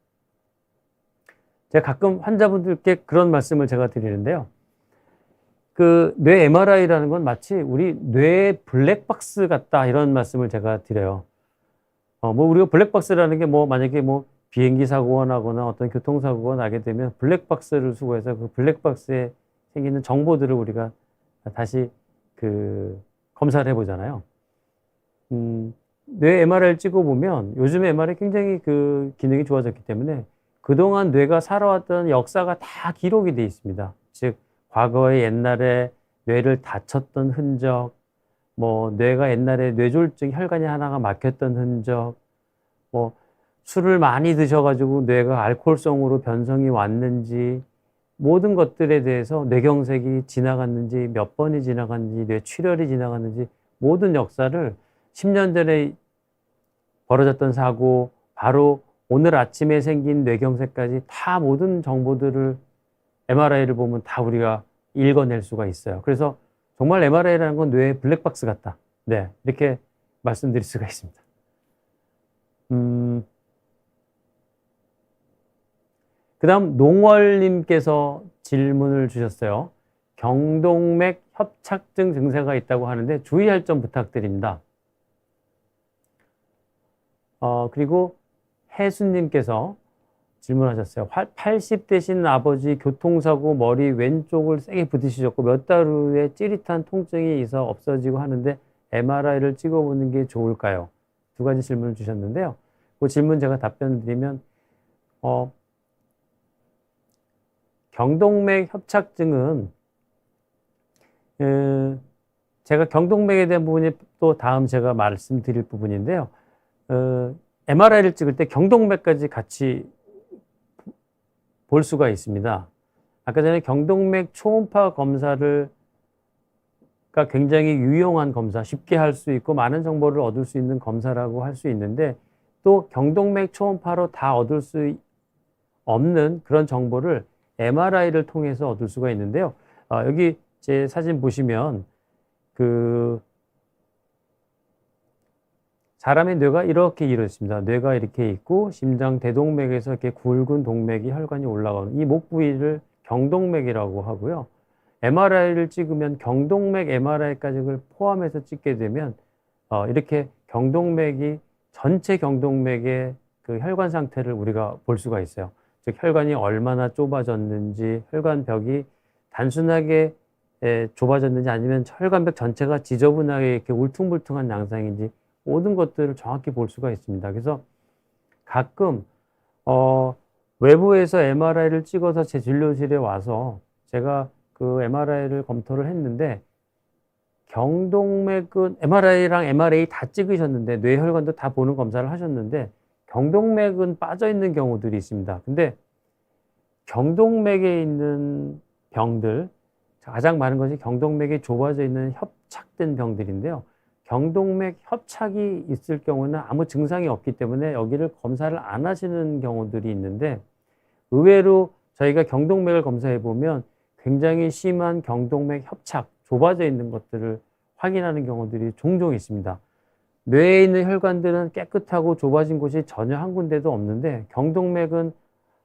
제가 가끔 환자분들께 그런 말씀을 제가 드리는데요. 그 뇌 MRI라는 건 마치 우리 뇌 블랙박스 같다 이런 말씀을 제가 드려요. 뭐 우리가 블랙박스라는 게 뭐 만약에 뭐 비행기 사고가 나거나 어떤 교통사고가 나게 되면 블랙박스를 수거해서 그 블랙박스에 생기는 정보들을 우리가 다시 그 검사를 해보잖아요. 뇌 MRI를 찍어보면 요즘 MRI 굉장히 그 기능이 좋아졌기 때문에 그동안 뇌가 살아왔던 역사가 다 기록이 되어 있습니다. 즉 과거에 옛날에 뇌를 다쳤던 흔적, 뭐 뇌가 옛날에 뇌졸중 혈관이 하나가 막혔던 흔적, 뭐 술을 많이 드셔가지고 뇌가 알코올성으로 변성이 왔는지 모든 것들에 대해서 뇌경색이 지나갔는지 몇 번이 지나갔는지 뇌출혈이 지나갔는지 모든 역사를 10년 전에 벌어졌던 사고 바로 오늘 아침에 생긴 뇌경색까지 다 모든 정보들을 MRI를 보면 다 우리가 읽어낼 수가 있어요. 그래서 정말 MRI라는 건 뇌의 블랙박스 같다. 네, 이렇게 말씀드릴 수가 있습니다. 그 다음 농월님께서 질문을 주셨어요. 경동맥 협착증 증세가 있다고 하는데 주의할 점 부탁드립니다. 그리고 혜수님께서 질문하셨어요. 80대신 아버지 교통사고 머리 왼쪽을 세게 부딪히셨고 몇 달 후에 찌릿한 통증이 있어 없어지고 하는데 MRI를 찍어보는 게 좋을까요? 두 가지 질문을 주셨는데요. 그 질문 제가 답변을 드리면 경동맥 협착증은 제가 경동맥에 대한 부분이 또 다음 제가 말씀드릴 부분인데요. MRI를 찍을 때 경동맥까지 같이 볼 수가 있습니다. 아까 전에 경동맥 초음파 검사가 굉장히 유용한 검사, 쉽게 할 수 있고 많은 정보를 얻을 수 있는 검사라고 할 수 있는데 또 경동맥 초음파로 다 얻을 수 없는 그런 정보를 MRI를 통해서 얻을 수가 있는데요. 여기 제 사진 보시면 사람의 뇌가 이렇게 이루어집니다. 뇌가 이렇게 있고 심장 대동맥에서 이렇게 굵은 동맥이 혈관이 올라가는 이 목 부위를 경동맥이라고 하고요. MRI를 찍으면 경동맥 MRI까지 포함해서 찍게 되면 이렇게 전체 경동맥의 그 혈관 상태를 우리가 볼 수가 있어요. 즉 혈관이 얼마나 좁아졌는지, 혈관벽이 단순하게 좁아졌는지 아니면 혈관벽 전체가 지저분하게 이렇게 울퉁불퉁한 양상인지 모든 것들을 정확히 볼 수가 있습니다. 그래서 가끔 외부에서 MRI를 찍어서 제 진료실에 와서 제가 그 MRI를 검토를 했는데 경동맥은 MRI랑 MRA 다 찍으셨는데 뇌혈관도 다 보는 검사를 하셨는데 경동맥은 빠져 있는 경우들이 있습니다. 근데 경동맥에 있는 병들 가장 많은 것이 경동맥이 좁아져 있는 협착된 병들인데요. 경동맥 협착이 있을 경우는 아무 증상이 없기 때문에 여기를 검사를 안 하시는 경우들이 있는데 의외로 저희가 경동맥을 검사해 보면 굉장히 심한 경동맥 협착, 좁아져 있는 것들을 확인하는 경우들이 종종 있습니다. 뇌에 있는 혈관들은 깨끗하고 좁아진 곳이 전혀 한 군데도 없는데 경동맥은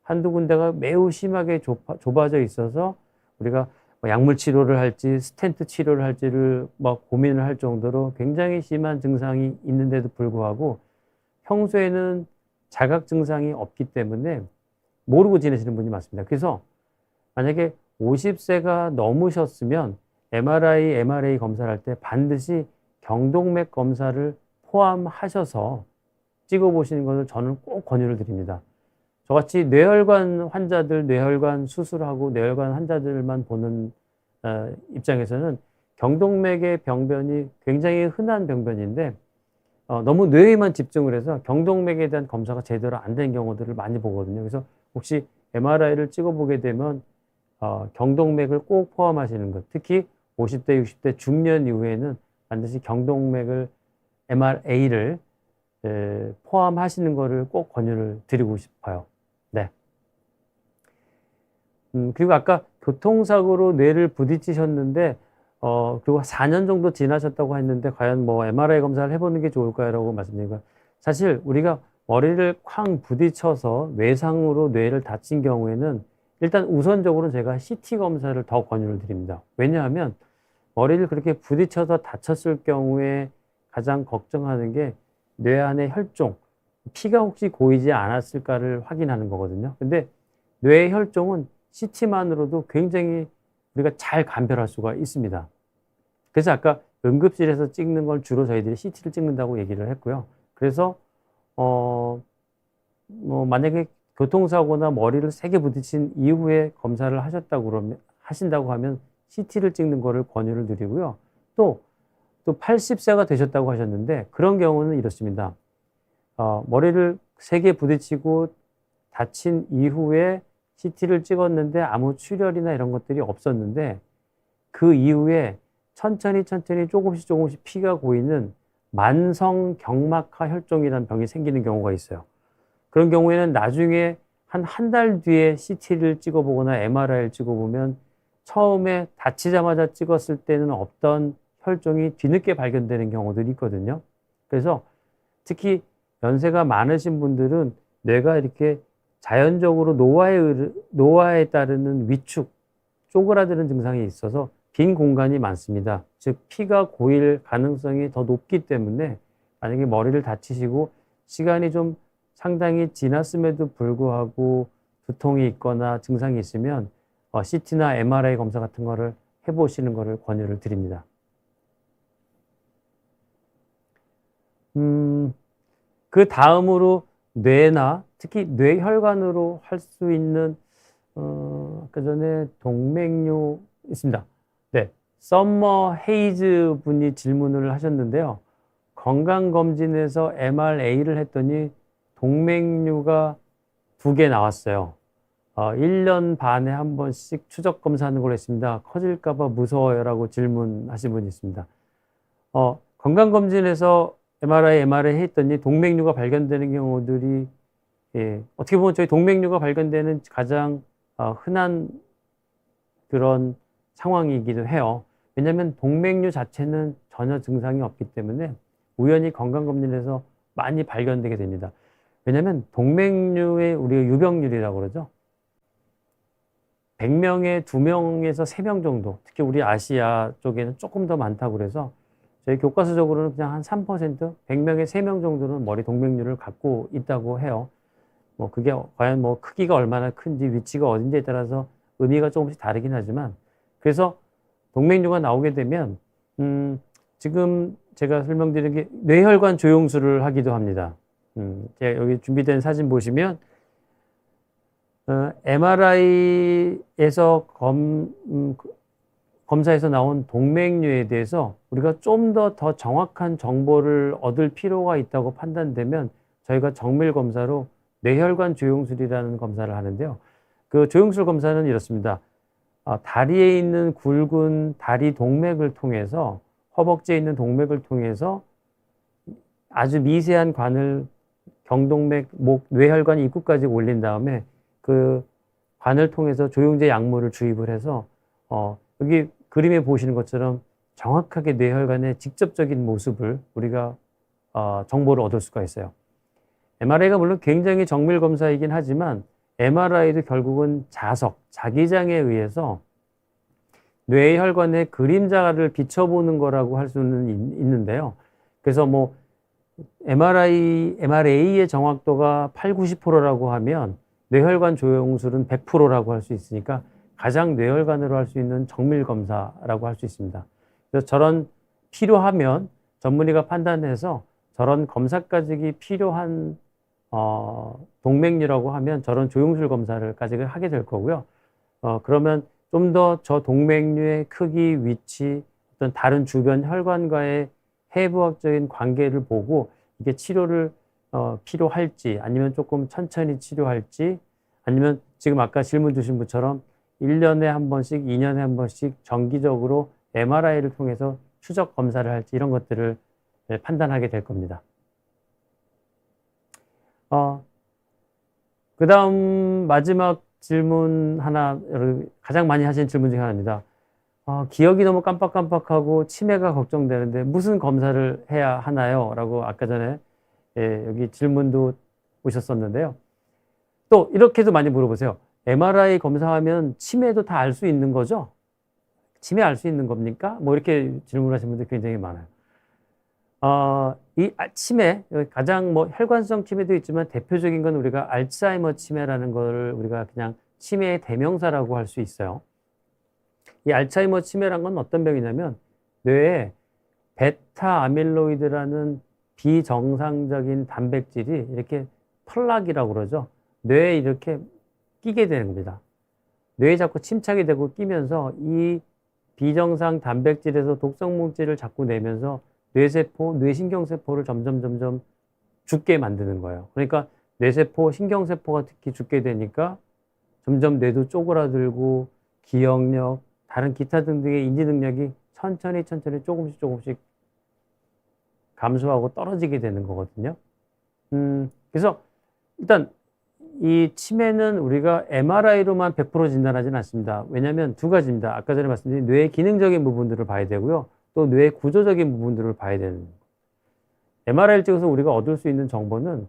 한두 군데가 매우 심하게 좁아져 있어서 우리가 약물 치료를 할지 스텐트 치료를 할지를 막 고민을 할 정도로 굉장히 심한 증상이 있는데도 불구하고 평소에는 자각 증상이 없기 때문에 모르고 지내시는 분이 많습니다. 그래서 만약에 50세가 넘으셨으면 MRI, MRA 검사를 할 때 반드시 경동맥 검사를 포함하셔서 찍어보시는 것을 저는 꼭 권유를 드립니다. 저같이 뇌혈관 환자들, 뇌혈관 수술하고 뇌혈관 환자들만 보는 입장에서는 경동맥의 병변이 굉장히 흔한 병변인데 너무 뇌에만 집중을 해서 경동맥에 대한 검사가 제대로 안 된 경우들을 많이 보거든요. 그래서 혹시 MRI를 찍어보게 되면 경동맥을 꼭 포함하시는 것, 특히 50대, 60대 중년 이후에는 반드시 경동맥을 MRA를 포함하시는 것을 꼭 권유를 드리고 싶어요. 네. 그리고 아까 교통사고로 뇌를 부딪히셨는데, 그리고 4년 정도 지나셨다고 했는데, 과연 뭐 MRI 검사를 해보는 게 좋을까요? 라고 말씀드리니까, 사실 우리가 머리를 쾅 부딪혀서 뇌상으로 뇌를 다친 경우에는 일단 우선적으로 제가 CT 검사를 더 권유를 드립니다. 왜냐하면 머리를 그렇게 부딪혀서 다쳤을 경우에 가장 걱정하는 게 뇌 안의 혈종, 피가 혹시 고이지 않았을까를 확인하는 거거든요. 근데 뇌의 혈종은 CT만으로도 굉장히 우리가 잘 감별할 수가 있습니다. 그래서 아까 응급실에서 찍는 걸 주로 저희들이 CT를 찍는다고 얘기를 했고요. 그래서 만약에 교통사고나 머리를 세게 부딪힌 이후에 검사를 하신다고 하면 CT를 찍는 거를 권유를 드리고요. 또 80세가 되셨다고 하셨는데 그런 경우는 이렇습니다. 머리를 세게 부딪히고 다친 이후에 CT를 찍었는데 아무 출혈이나 이런 것들이 없었는데 그 이후에 천천히 조금씩 피가 고이는 만성 경막하 혈종이라는 병이 생기는 경우가 있어요. 그런 경우에는 나중에 한 달 뒤에 CT를 찍어보거나 MRI를 찍어보면 처음에 다치자마자 찍었을 때는 없던 혈종이 뒤늦게 발견되는 경우들이 있거든요. 그래서 특히 연세가 많으신 분들은 뇌가 이렇게 자연적으로 노화에 따르는 위축, 쪼그라드는 증상이 있어서 빈 공간이 많습니다. 즉 피가 고일 가능성이 더 높기 때문에 만약에 머리를 다치시고 시간이 좀 상당히 지났음에도 불구하고 두통이 있거나 증상이 있으면 CT나 MRI 검사 같은 거를 해보시는 거를 권유를 드립니다. 그 다음으로 뇌나 특히 뇌혈관으로 할 수 있는 아까 전에 동맥류 있습니다. 네, 썸머 헤이즈 분이 질문을 하셨는데요. 건강검진에서 MRA를 했더니 동맥류가 2개 나왔어요. 1년 반에 한 번씩 추적 검사하는 걸로 했습니다. 커질까봐 무서워요라고 질문하신 분이 있습니다. 건강검진에서 MRI 했더니 동맥류가 발견되는 경우들이 어떻게 보면 저희 동맥류가 발견되는 가장 흔한 그런 상황이기도 해요. 왜냐하면 동맥류 자체는 전혀 증상이 없기 때문에 우연히 건강검진에서 많이 발견되게 됩니다. 왜냐하면 동맥류의 우리가 유병률이라고 그러죠. 100명에 2명에서 3명 정도, 특히 우리 아시아 쪽에는 조금 더 많다고 그래서 저희 교과서적으로는 그냥 한 3%, 100명에 3명 정도는 머리 동맥류를 갖고 있다고 해요. 그게 과연 크기가 얼마나 큰지 위치가 어딘지에 따라서 의미가 조금씩 다르긴 하지만 그래서 동맥류가 나오게 되면 지금 제가 설명드린 게 뇌혈관 조영술을 하기도 합니다. 제가 여기 준비된 사진 보시면 MRI에서 검사에서 나온 동맥류에 대해서 우리가 좀 더 정확한 정보를 얻을 필요가 있다고 판단되면 저희가 정밀 검사로 뇌혈관 조영술이라는 검사를 하는데요. 그 조영술 검사는 이렇습니다. 다리에 있는 굵은 다리 동맥을 통해서 허벅지에 있는 동맥을 통해서 아주 미세한 관을 경동맥, 뇌혈관 입구까지 올린 다음에 그 관을 통해서 조영제 약물을 주입을 해서 여기 그림에 보시는 것처럼 정확하게 뇌혈관의 직접적인 모습을 우리가 정보를 얻을 수가 있어요. MRI가 물론 굉장히 정밀 검사이긴 하지만 MRI도 결국은 자기장에 의해서 뇌혈관의 그림자를 비춰보는 거라고 할 수는 있는데요. 그래서 MRA의 정확도가 80~90%라고 하면 뇌혈관 조영술은 100%라고 할 수 있으니까 가장 뇌혈관으로 할 수 있는 정밀 검사라고 할 수 있습니다. 그래서 저런 필요하면 전문의가 판단해서 저런 검사까지 필요한 동맥류라고 하면 저런 조영술 검사를까지 하게 될 거고요. 그러면 좀 더 저 동맥류의 크기, 위치, 어떤 다른 주변 혈관과의 해부학적인 관계를 보고 이게 치료를 필요할지 아니면 조금 천천히 치료할지 아니면 지금 아까 질문 주신 것처럼 1년에 한 번씩, 2년에 한 번씩 정기적으로 MRI를 통해서 추적 검사를 할지 이런 것들을 판단하게 될 겁니다. 그 다음 마지막 질문 하나, 가장 많이 하신 질문 중에 하나입니다. 기억이 너무 깜빡깜빡하고 치매가 걱정되는데 무슨 검사를 해야 하나요? 라고 아까 전에 여기 질문도 오셨었는데요. 또 이렇게도 많이 물어보세요. MRI 검사하면 치매도 다 알 수 있는 거죠? 치매 알 수 있는 겁니까? 뭐 이렇게 질문하시는 분들 굉장히 많아요. 치매, 가장 뭐 혈관성 치매도 있지만 대표적인 건 우리가 알츠하이머 치매라는 걸 우리가 그냥 치매의 대명사라고 할 수 있어요. 이 알츠하이머 치매란 건 어떤 병이냐면 뇌에 베타 아밀로이드라는 비정상적인 단백질이 이렇게 털락이라고 그러죠. 뇌에 이렇게 끼게 되는 겁니다. 뇌에 자꾸 침착이 되고 끼면서 이 비정상 단백질에서 독성 물질을 자꾸 내면서 뇌세포, 뇌신경세포를 점점 죽게 만드는 거예요. 그러니까 뇌세포, 신경세포가 특히 죽게 되니까 점점 뇌도 쪼그라들고 기억력, 다른 기타 등등의 인지 능력이 천천히 조금씩 감소하고 떨어지게 되는 거거든요. 그래서 일단 이 치매는 우리가 MRI로만 100% 진단하지는 않습니다. 왜냐하면 두 가지입니다. 아까 전에 말씀드린 뇌의 기능적인 부분들을 봐야 되고요. 또 뇌의 구조적인 부분들을 봐야 되는 거예요. MRI를 찍어서 우리가 얻을 수 있는 정보는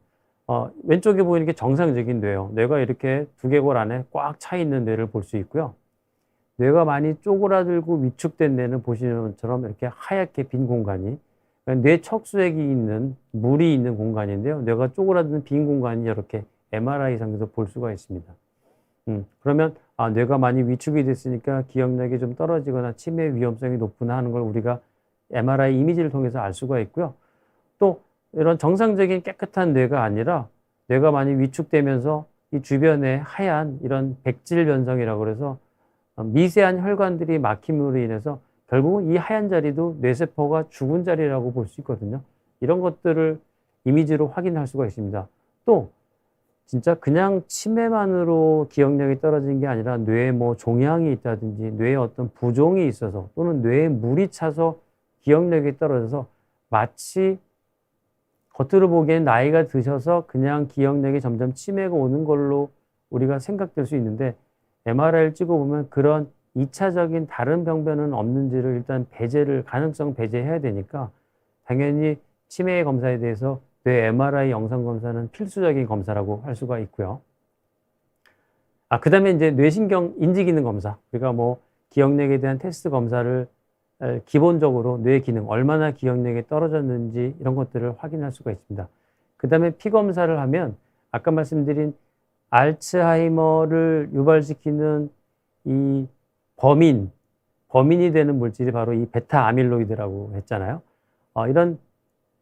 왼쪽에 보이는 게 정상적인 뇌예요. 뇌가 이렇게 두개골 안에 꽉 차 있는 뇌를 볼 수 있고요. 뇌가 많이 쪼그라들고 위축된 뇌는 보시는 것처럼 이렇게 하얗게 빈 공간이, 그러니까 뇌 척수액이 있는 물이 있는 공간인데요. 뇌가 쪼그라드는 빈 공간이 이렇게 MRI상에서 볼 수가 있습니다. 그러면 뇌가 많이 위축이 됐으니까 기억력이 좀 떨어지거나 치매 위험성이 높구나 하는 걸 우리가 MRI 이미지를 통해서 알 수가 있고요. 또 이런 정상적인 깨끗한 뇌가 아니라 뇌가 많이 위축되면서 이 주변에 하얀 이런 백질 변성이라고 그래서 미세한 혈관들이 막힘으로 인해서 결국은 이 하얀 자리도 뇌세포가 죽은 자리라고 볼 수 있거든요. 이런 것들을 이미지로 확인할 수가 있습니다. 또 진짜 그냥 치매만으로 기억력이 떨어진 게 아니라 뇌에 뭐 종양이 있다든지 뇌에 어떤 부종이 있어서 또는 뇌에 물이 차서 기억력이 떨어져서 마치 겉으로 보기엔 나이가 드셔서 그냥 기억력이 점점 치매가 오는 걸로 우리가 생각될 수 있는데 MRI를 찍어보면 그런 2차적인 다른 병변은 없는지를 일단 가능성 배제해야 되니까 당연히 치매 검사에 대해서 뇌 MRI 영상 검사는 필수적인 검사라고 할 수가 있고요. 그 다음에 이제 뇌신경 인지기능 검사. 우리가 뭐 기억력에 대한 테스트 검사를 기본적으로 뇌 기능, 얼마나 기억력이 떨어졌는지 이런 것들을 확인할 수가 있습니다. 그 다음에 피 검사를 하면 아까 말씀드린 알츠하이머를 유발시키는 이 범인이 되는 물질이 바로 이 베타 아밀로이드라고 했잖아요. 이런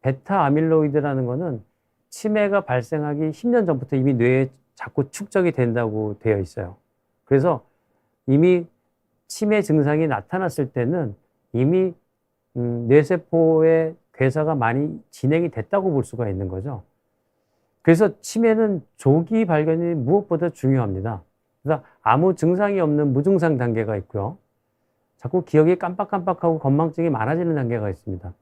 베타 아밀로이드라는 거는 치매가 발생하기 10년 전부터 이미 뇌에 자꾸 축적이 된다고 되어 있어요. 그래서 이미 치매 증상이 나타났을 때는 이미 뇌세포의 괴사가 많이 진행이 됐다고 볼 수가 있는 거죠. 그래서 치매는 조기 발견이 무엇보다 중요합니다. 그래서 아무 증상이 없는 무증상 단계가 있고요. 자꾸 기억이 깜빡깜빡하고 건망증이 많아지는 단계가 있습니다.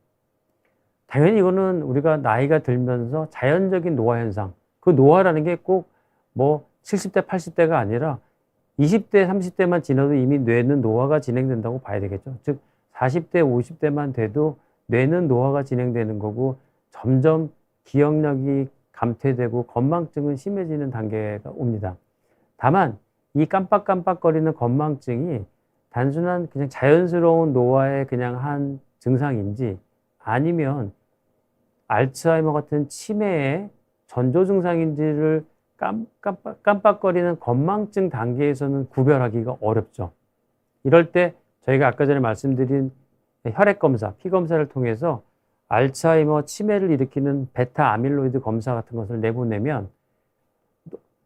당연히 이거는 우리가 나이가 들면서 자연적인 노화 현상, 그 노화라는 게 꼭 뭐 70대, 80대가 아니라 20대, 30대만 지나도 이미 뇌는 노화가 진행된다고 봐야 되겠죠. 즉 40대, 50대만 돼도 뇌는 노화가 진행되는 거고 점점 기억력이 감퇴되고 건망증은 심해지는 단계가 옵니다. 다만 이 깜빡깜빡거리는 건망증이 단순한 그냥 자연스러운 노화의 그냥 한 증상인지 아니면 알츠하이머 같은 치매의 전조 증상인지를 깜빡거리는 건망증 단계에서는 구별하기가 어렵죠. 이럴 때 저희가 아까 전에 말씀드린 혈액검사, 피검사를 통해서 알츠하이머 치매를 일으키는 베타 아밀로이드 검사 같은 것을 내보내면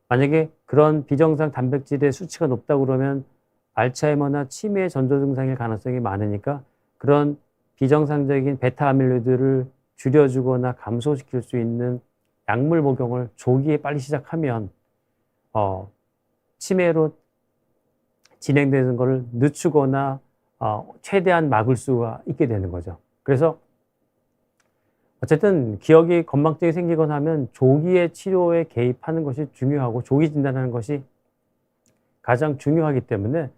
만약에 그런 비정상 단백질의 수치가 높다고 그러면 알츠하이머나 치매의 전조 증상일 가능성이 많으니까 그런 비정상적인 베타 아밀로이드를 줄여주거나 감소시킬 수 있는 약물 복용을 조기에 빨리 시작하면 치매로 진행되는 것을 늦추거나 최대한 막을 수가 있게 되는 거죠. 그래서 어쨌든 기억이 건망증이 생기거나 하면 조기에 치료에 개입하는 것이 중요하고 조기 진단하는 것이 가장 중요하기 때문에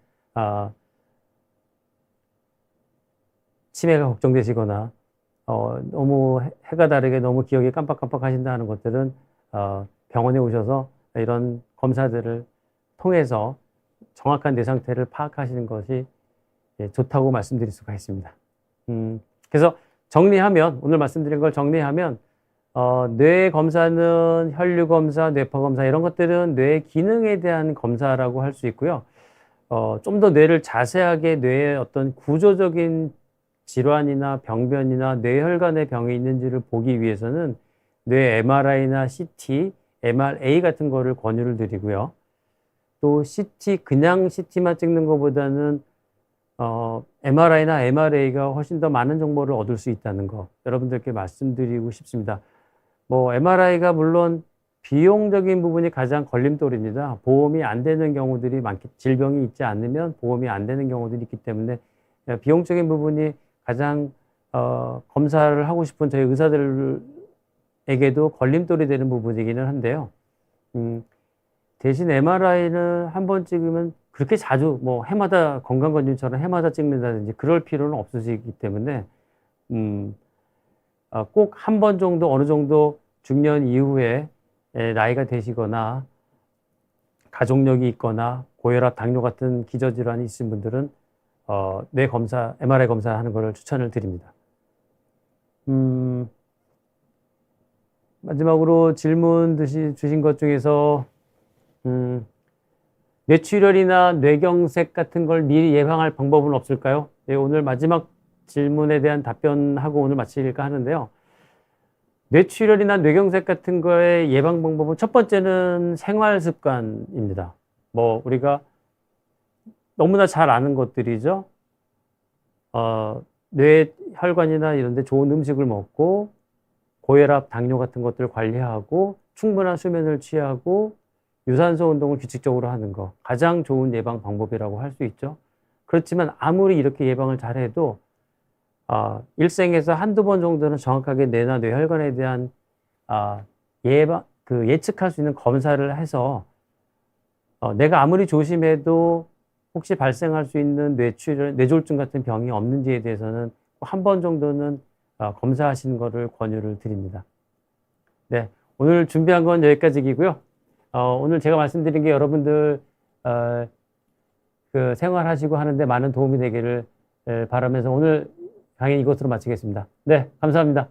치매가 걱정되시거나 너무 해가 다르게 너무 기억이 깜빡깜빡 하신다는 것들은 병원에 오셔서 이런 검사들을 통해서 정확한 뇌 상태를 파악하시는 것이 좋다고 말씀드릴 수가 있습니다. 그래서 정리하면, 오늘 말씀드린 걸 정리하면 뇌 검사는 혈류 검사, 뇌파 검사 이런 것들은 뇌 기능에 대한 검사라고 할 수 있고요. 좀 더 뇌를 자세하게 뇌의 어떤 구조적인 질환이나 병변이나 뇌혈관의 병이 있는지를 보기 위해서는 뇌 MRI나 CT, MRA 같은 거를 권유를 드리고요. 또 CT, 그냥 CT만 찍는 것보다는 MRI나 MRA가 훨씬 더 많은 정보를 얻을 수 있다는 거 여러분들께 말씀드리고 싶습니다. 뭐 MRI가 물론 비용적인 부분이 가장 걸림돌입니다. 보험이 안 되는 경우들이 질병이 있지 않으면 보험이 안 되는 경우들이 있기 때문에 비용적인 부분이 가장 검사를 하고 싶은 저희 의사들에게도 걸림돌이 되는 부분이기는 한데요. 대신 MRI는 한 번 찍으면 그렇게 자주 뭐 해마다 건강검진처럼 해마다 찍는다든지 그럴 필요는 없으시기 때문에 꼭 한 번 정도 어느 정도 중년 이후에 나이가 되시거나 가족력이 있거나 고혈압, 당뇨 같은 기저질환이 있으신 분들은 뇌 검사, MRI 검사하는 것을 추천을 드립니다. 마지막으로 질문 주신 것 중에서 뇌출혈이나 뇌경색 같은 걸 미리 예방할 방법은 없을까요? 네, 오늘 마지막 질문에 대한 답변하고 오늘 마칠까 하는데요. 뇌출혈이나 뇌경색 같은 거의 예방 방법은 첫 번째는 생활 습관입니다. 뭐 우리가 너무나 잘 아는 것들이죠. 뇌혈관이나 이런 데 좋은 음식을 먹고 고혈압, 당뇨 같은 것들을 관리하고 충분한 수면을 취하고 유산소 운동을 규칙적으로 하는 거 가장 좋은 예방 방법이라고 할 수 있죠. 그렇지만 아무리 이렇게 예방을 잘해도 일생에서 한두 번 정도는 정확하게 뇌나 뇌혈관에 대한 예측할 수 있는 검사를 해서 내가 아무리 조심해도 혹시 발생할 수 있는 뇌출혈, 뇌졸중 같은 병이 없는지에 대해서는 한 번 정도는 검사하시는 것을 권유를 드립니다. 네, 오늘 준비한 건 여기까지이고요. 오늘 제가 말씀드린 게 여러분들 그 생활하시고 하는데 많은 도움이 되기를 바라면서 오늘 강의 이것으로 마치겠습니다. 네, 감사합니다.